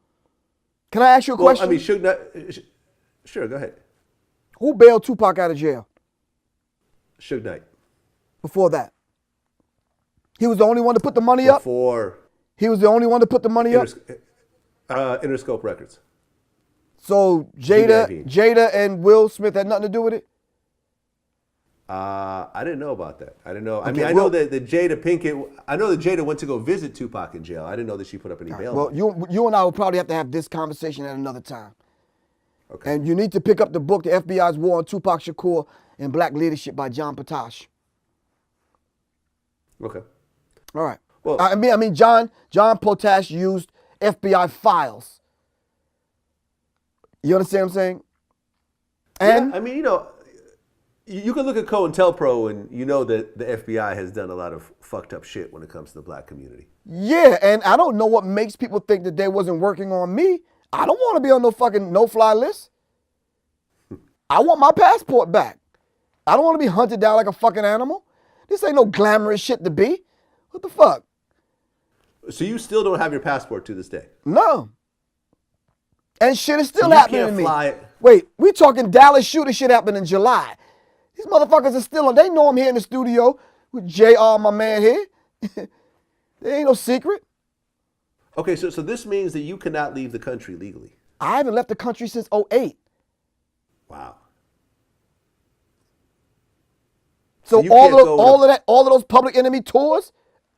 Can I ask you a question? I mean, sure, go ahead. Who bailed Tupac out of jail? Suge Knight. Before that, he was the only one to put the money up. He was the only one to put the money up. Interscope Records. So Jada and Will Smith had nothing to do with it? I didn't know about that. I didn't know. Okay, I mean, I know that Jada went to go visit Tupac in jail. I didn't know that she put up any bail. Well, you and I will probably have to have this conversation at another time. Okay. And you need to pick up the book, The FBI's War on Tupac Shakur and Black Leadership by John Potash. Okay. All right. Well, I mean, John Potash used FBI files. You understand what I'm saying? And yeah, I mean, you can look at COINTELPRO and you know that the FBI has done a lot of fucked up shit when it comes to the black community. Yeah, and I don't know what makes people think that they wasn't working on me. I don't want to be on no fucking no-fly list. I want my passport back. I don't want to be hunted down like a fucking animal. This ain't no glamorous shit to be. What the fuck? So you still don't have your passport to this day? No. And shit is still happening to me. Wait, we talking Dallas shooter shit happened in July. These motherfuckers are still on. They know I'm here in the studio with JR, my man here. There ain't no secret. Okay, so this means that you cannot leave the country legally. I haven't left the country since '08. Wow. So you can't go all of those Public Enemy tours,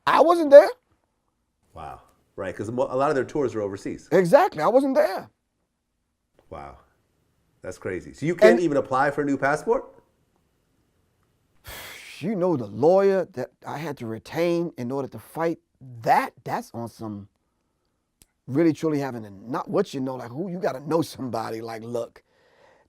I wasn't there. Wow. Right, because a lot of their tours are overseas. Exactly, I wasn't there. Wow. That's crazy. So you can't even apply for a new passport? You know the lawyer that I had to retain in order to fight that's on some really truly having a, not what you know, like who you got to know somebody like, look,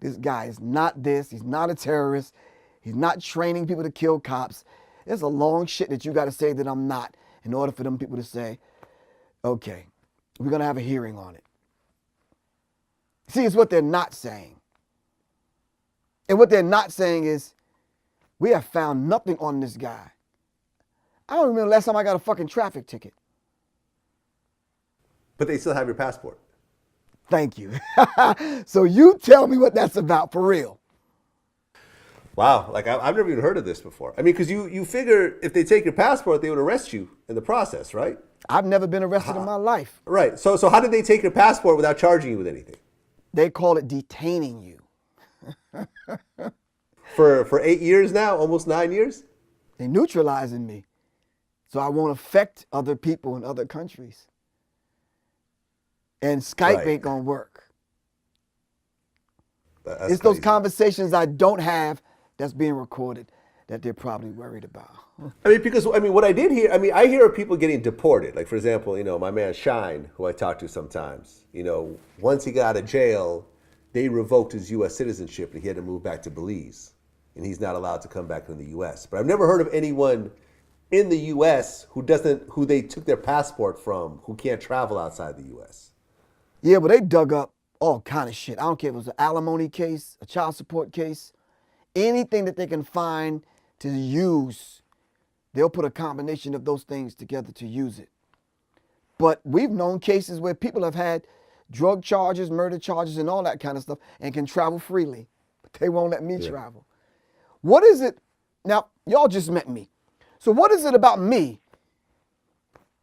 this guy is not this, he's not a terrorist, he's not training people to kill cops. There's a long shit that you got to say that I'm not in order for them people to say, okay, we're going to have a hearing on it. See, it's what they're not saying. And what they're not saying is, we have found nothing on this guy. I don't remember the last time I got a fucking traffic ticket. But they still have your passport. Thank you. So you tell me what that's about for real. Wow, like I've never even heard of this before. I mean, because you figure if they take your passport, they would arrest you in the process, right? I've never been arrested in my life. Right. So how did they take your passport without charging you with anything? They call it detaining you. For 8 years now, almost 9 years? They neutralizing me. So I won't affect other people in other countries. And Skype ain't gonna work. That's it's those crazy. conversations I don't have that's being recorded that they're probably worried about. I mean, because what I did hear, I hear of people getting deported. Like, for example, my man Shine, who I talk to sometimes, once he got out of jail, they revoked his U.S. citizenship and he had to move back to Belize. And he's not allowed to come back in the U.S. But I've never heard of anyone in the U.S. who they took their passport from, who can't travel outside the U.S. Yeah, but they dug up all kind of shit. I don't care if it was an alimony case, a child support case, anything that they can find to use, they'll put a combination of those things together to use it. But we've known cases where people have had drug charges, murder charges, and all that kind of stuff and can travel freely. But they won't let me travel. What is it? Now, y'all just met me. So what is it about me?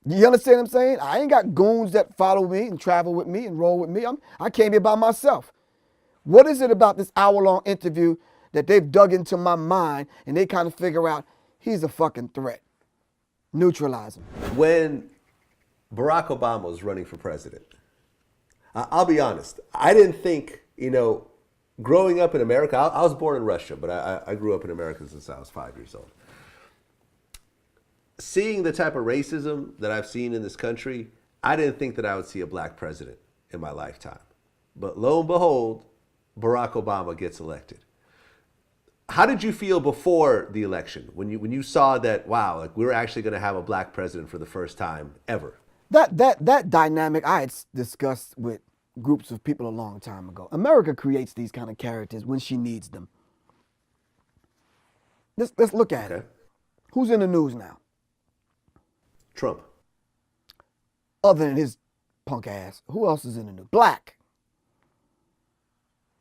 You understand what I'm saying? I ain't got goons that follow me and travel with me and roll with me. I came here by myself. What is it about this hour-long interview that they've dug into my mind and they kind of figure out he's a fucking threat? Neutralize him. When Barack Obama was running for president, I'll be honest, I didn't think, growing up in America, I was born in Russia, but I grew up in America since I was 5 years old. Seeing the type of racism that I've seen in this country, I didn't think that I would see a black president in my lifetime. But lo and behold, Barack Obama gets elected. How did you feel before the election when you saw that, wow, like we're actually going to have a black president for the first time ever? That dynamic I had discussed with groups of people a long time ago. America creates these kind of characters when she needs them. Let's look at it. Who's in the news now? Trump. Other than his punk ass, who else is in the news? Black.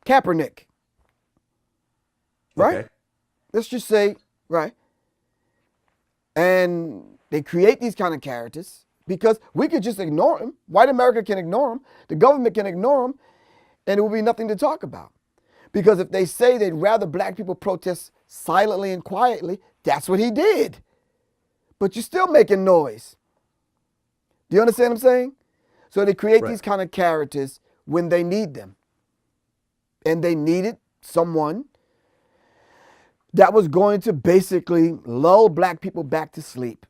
Kaepernick. Right? Okay. Let's just say, right? And they create these kind of characters because we could just ignore them. White America can ignore them. The government can ignore them. And it will be nothing to talk about. Because if they say they'd rather black people protest silently and quietly, that's what he did. But you're still making noise. Do you understand what I'm saying? So they create these kind of characters when they need them. And they needed someone that was going to basically lull black people back to sleep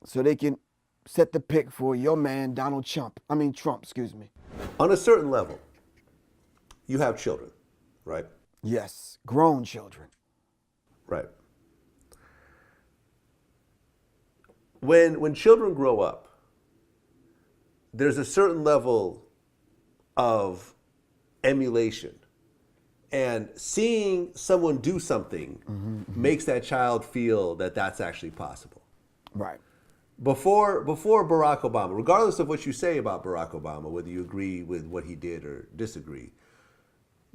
so they can set the pick for your man, Trump, excuse me. On a certain level, you have children, right? Yes, grown children. Right. When children grow up, there's a certain level of emulation. And seeing someone do something makes that child feel that that's actually possible. Right. Before Barack Obama, regardless of what you say about Barack Obama, whether you agree with what he did or disagree,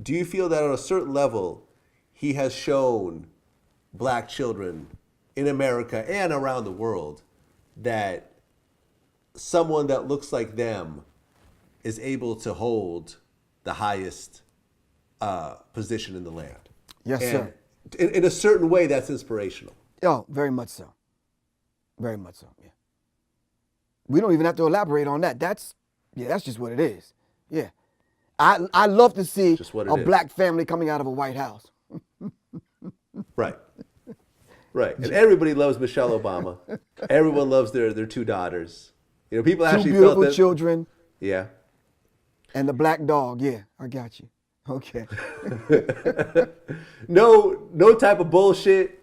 do you feel that on a certain level, he has shown black children in America and around the world that someone that looks like them is able to hold the highest position in the land? Yes, and sir. In a certain way, that's inspirational. Oh, very much so. Very much so, yeah. We don't even have to elaborate on that. That's just what it is. Yeah. I love to see a black family coming out of a White House. Right. Right. And everybody loves Michelle Obama. Everyone loves their two daughters. You know, people actually Two beautiful felt that, children. Yeah. And the black dog. Yeah, I got you. Okay. No type of bullshit.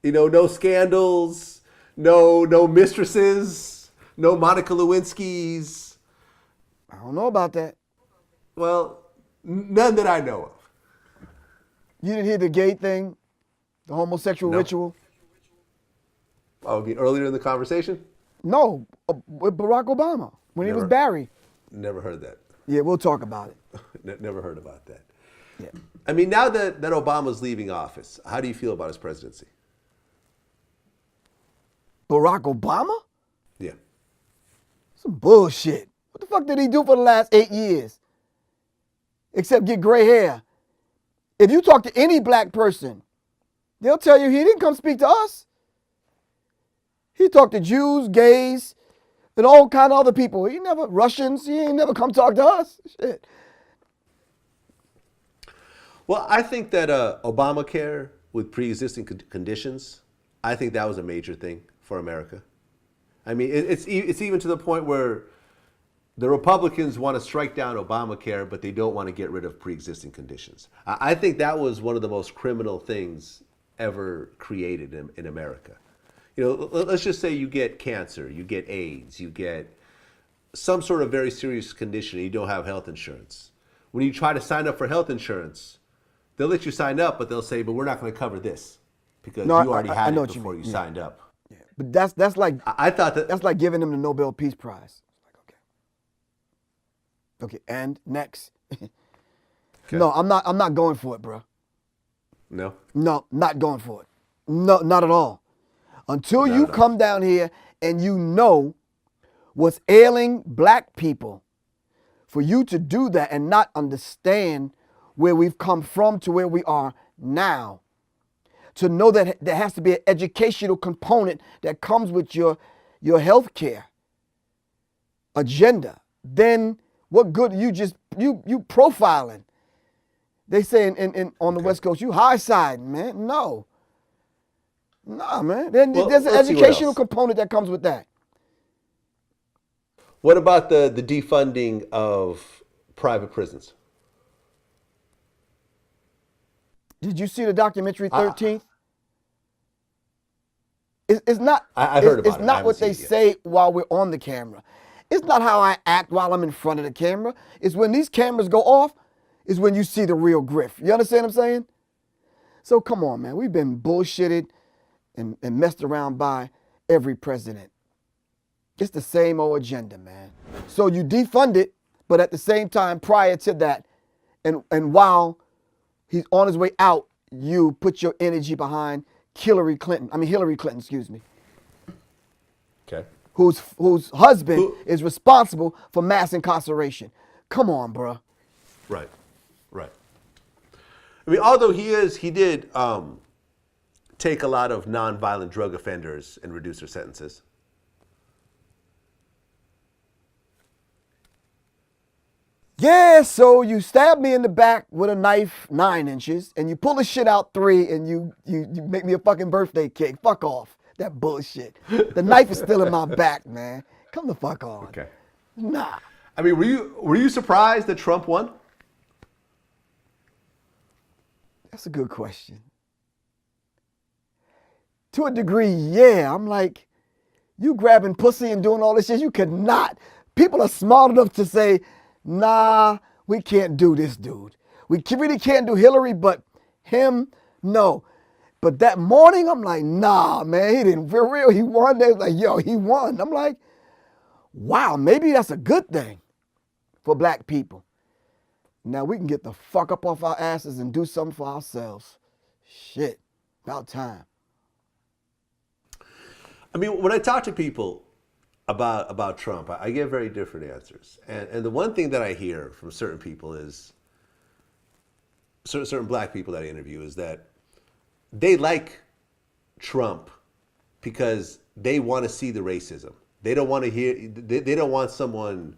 You know, no scandals, no mistresses, no Monica Lewinskys. I don't know about that. Well, none that I know of. You didn't hear the gay thing? The homosexual ritual? Oh, earlier in the conversation? No, with Barack Obama when he was Barry. Never heard that. Yeah, we'll talk about it. Never heard about that. Yeah. I mean, now that Obama's leaving office, how do you feel about his presidency? Barack Obama? Yeah. Some bullshit. What the fuck did he do for the last 8 years? Except get gray hair. If you talk to any black person, they'll tell you he didn't come speak to us. He talked to Jews, gays, and all kind of other people. Russians, he ain't never come talk to us. Shit. Well, I think that Obamacare with pre-existing conditions, I think that was a major thing for America. I mean, it's even to the point where the Republicans want to strike down Obamacare, but they don't want to get rid of pre-existing conditions. I think that was one of the most criminal things ever created in America. You know, let's just say you get cancer, you get AIDS, you get some sort of very serious condition and you don't have health insurance. When you try to sign up for health insurance, they'll let you sign up, but they'll say, but we're not going to cover this because you already had it before you signed up. Yeah. But that's like I thought that's like giving them the Nobel Peace Prize. Okay, and next. Okay. No, I'm not going for it, bro. No? No, not going for it. No, not at all. Until you come down here and you know what's ailing black people, for you to do that and not understand where we've come from to where we are now, to know that there has to be an educational component that comes with your health care agenda, then what good you profiling? They say on the West Coast, you high siding, man. No. Nah, man. There's an educational component that comes with that. What about the defunding of private prisons? Did you see the documentary 13th? It's not. I heard about it. It's not what they say while we're on the camera. It's not how I act while I'm in front of the camera. It's when these cameras go off, is when you see the real Griff. You understand what I'm saying? So come on, man. We've been bullshitted and messed around by every president. It's the same old agenda, man. So you defund it, but at the same time, prior to that, and while he's on his way out, you put your energy behind Hillary Clinton, excuse me. Okay. Whose husband is responsible for mass incarceration. Come on, bro. Right. I mean, although he did take a lot of nonviolent drug offenders and reduce their sentences. Yeah, so you stab me in the back with a knife 9 inches, and you pull the shit out 3, and you make me a fucking birthday cake. Fuck off. That bullshit. The knife is still in my back, man. Come the fuck on. Okay. Nah. I mean, were you surprised that Trump won? That's a good question. To a degree, yeah. I'm like, you grabbing pussy and doing all this shit, you could not. People are smart enough to say, nah, we can't do this, dude. We really can't do Hillary, but him, no. But that morning, I'm like, nah, man, he didn't, for real, he won. They was like, yo, he won. I'm like, wow, maybe that's a good thing for black people. Now we can get the fuck up off our asses and do something for ourselves. Shit, about time. I mean, when I talk to people about Trump, I get very different answers. And the one thing that I hear from certain people is, certain black people that I interview, is that they like Trump because they want to see the racism. They don't want to hear, they don't want someone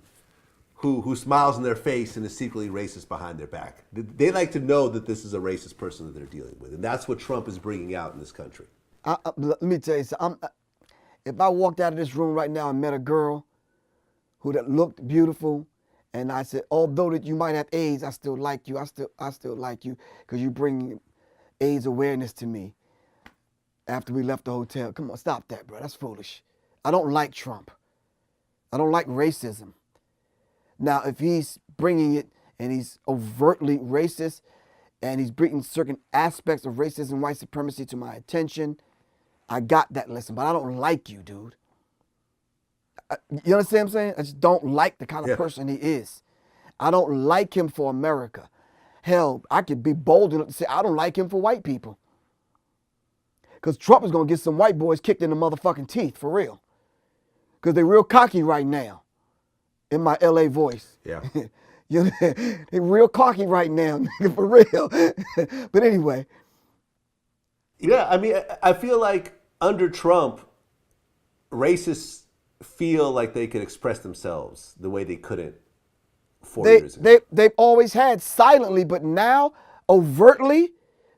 who smiles in their face and is secretly racist behind their back. They like to know that this is a racist person that they're dealing with. And that's what Trump is bringing out in this country. Let me tell you something. If I walked out of this room right now and met a girl who that looked beautiful, and I said, although that you might have AIDS, I still like you. I still like you because you bring AIDS awareness to me. After we left the hotel, come on, stop that, bro. That's foolish. I don't like Trump. I don't like racism. Now, if he's bringing it and he's overtly racist and he's bringing certain aspects of racism, white supremacy to my attention, I got that lesson, but I don't like you, dude. You understand what I'm saying? I just don't like the kind of person he is. I don't like him for America. Hell, I could be bold enough to say I don't like him for white people. Because Trump is going to get some white boys kicked in the motherfucking teeth, for real. Because they're real cocky right now, in my LA voice. Yeah. You know, they're real cocky right now, nigga, for real. But anyway. Yeah, I mean, I feel like under Trump, racists feel like they can express themselves the way they couldn't 4 years ago. They've always had silently, but now, overtly,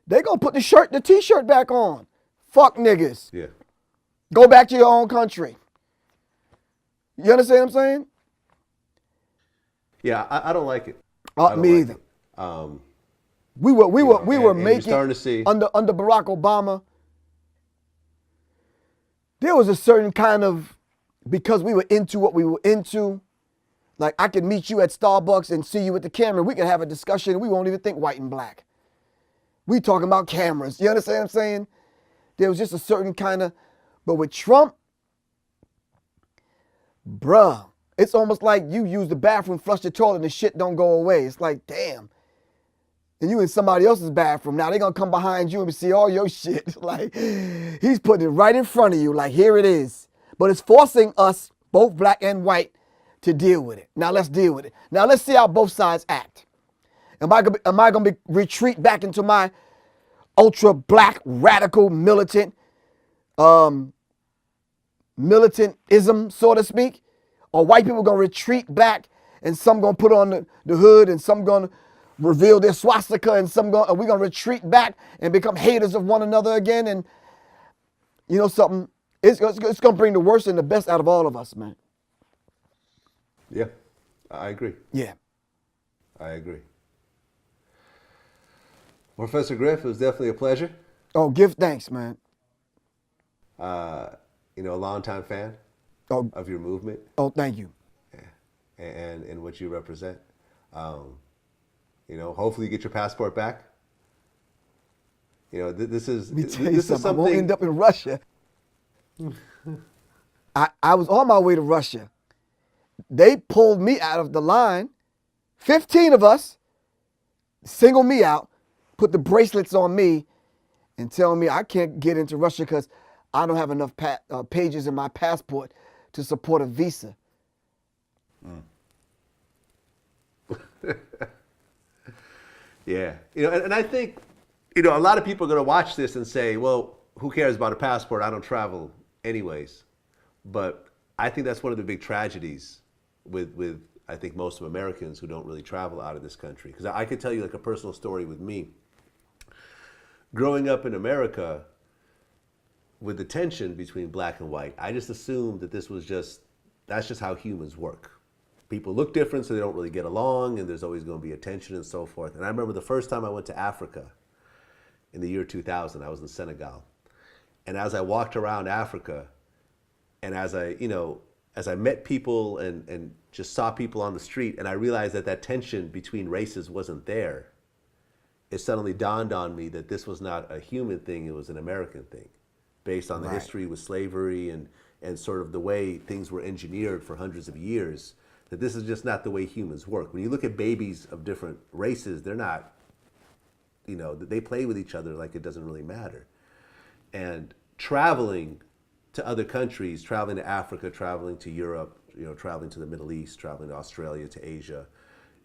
they're going to put the t-shirt back on. Fuck niggas. Yeah. Go back to your own country. You understand what I'm saying? Yeah, I don't like it. Me either. We were making, starting to see under Barack Obama, there was a certain kind of, because we were into what we were into, like I could meet you at Starbucks and see you with the camera. We could have a discussion. We won't even think white and black. We talking about cameras. You understand what I'm saying? There was just a certain kind of, but with Trump, bruh, it's almost like you use the bathroom, flush the toilet, and the shit don't go away. It's like, damn. And you in somebody else's bathroom. Now they gonna come behind you and see all your shit. Like, he's putting it right in front of you, like, here it is. But it's forcing us, both black and white, to deal with it. Now let's deal with it. Now let's see how both sides act. Am I gonna retreat back into my ultra black, radical, militantism, so to speak? Or white people gonna retreat back and some gonna put on the hood and some gonna reveal their swastika and we're gonna retreat back and become haters of one another again? And you know something? It's gonna bring the worst and the best out of all of us, man. Yeah, I agree. Yeah. I agree. Professor Griff, it was definitely a pleasure. Oh, give thanks, man. A longtime fan of your movement. Oh, thank you. And what you represent. Hopefully you get your passport back. This is something. I won't end up in Russia. I was on my way to Russia. They pulled me out of the line. 15 of us singled me out, put the bracelets on me, and tell me I can't get into Russia because I don't have enough pages in my passport to support a visa. Yeah. And I think, a lot of people are going to watch this and say, well, who cares about a passport? I don't travel anyways. But I think that's one of the big tragedies with I think most of Americans who don't really travel out of this country. Because I could tell you like a personal story with me. Growing up in America, with the tension between black and white, I just assumed that that's just how humans work. People look different, so they don't really get along, and there's always going to be a tension and so forth. And I remember the first time I went to Africa in the year 2000, I was in Senegal. And as I walked around Africa, and as I met people and just saw people on the street, and I realized that tension between races wasn't there, it suddenly dawned on me that this was not a human thing, it was an American thing, based on the history with slavery and sort of the way things were engineered for hundreds of years, that this is just not the way humans work. When you look at babies of different races, they're not, you know, they play with each other like it doesn't really matter. And traveling to other countries, traveling to Africa, traveling to Europe, you know, traveling to the Middle East, traveling to Australia, to Asia,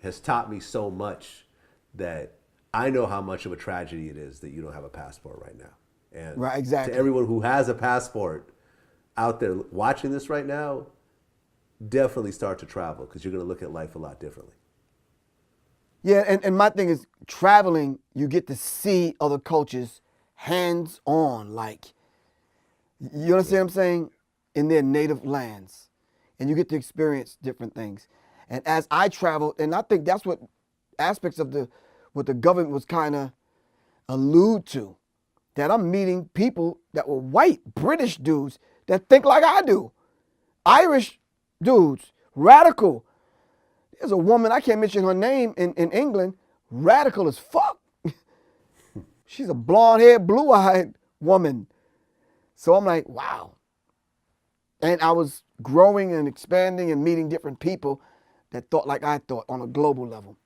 has taught me so much that I know how much of a tragedy it is that you don't have a passport right now. And Right, exactly. to everyone who has a passport out there watching this right now, definitely start to travel, because you're going to look at life a lot differently. Yeah, and my thing is, traveling, you get to see other cultures hands on, like, you understand what I'm saying? In their native lands. And you get to experience different things. And as I traveled, and I think that's what aspects of what the government was kind of allude to, that I'm meeting people that were white, British dudes that think like I do. Irish dudes, radical. There's a woman, I can't mention her name, in England, radical as fuck. She's a blonde-haired, blue-eyed woman. So I'm like, wow. And I was growing and expanding and meeting different people that thought like I thought on a global level.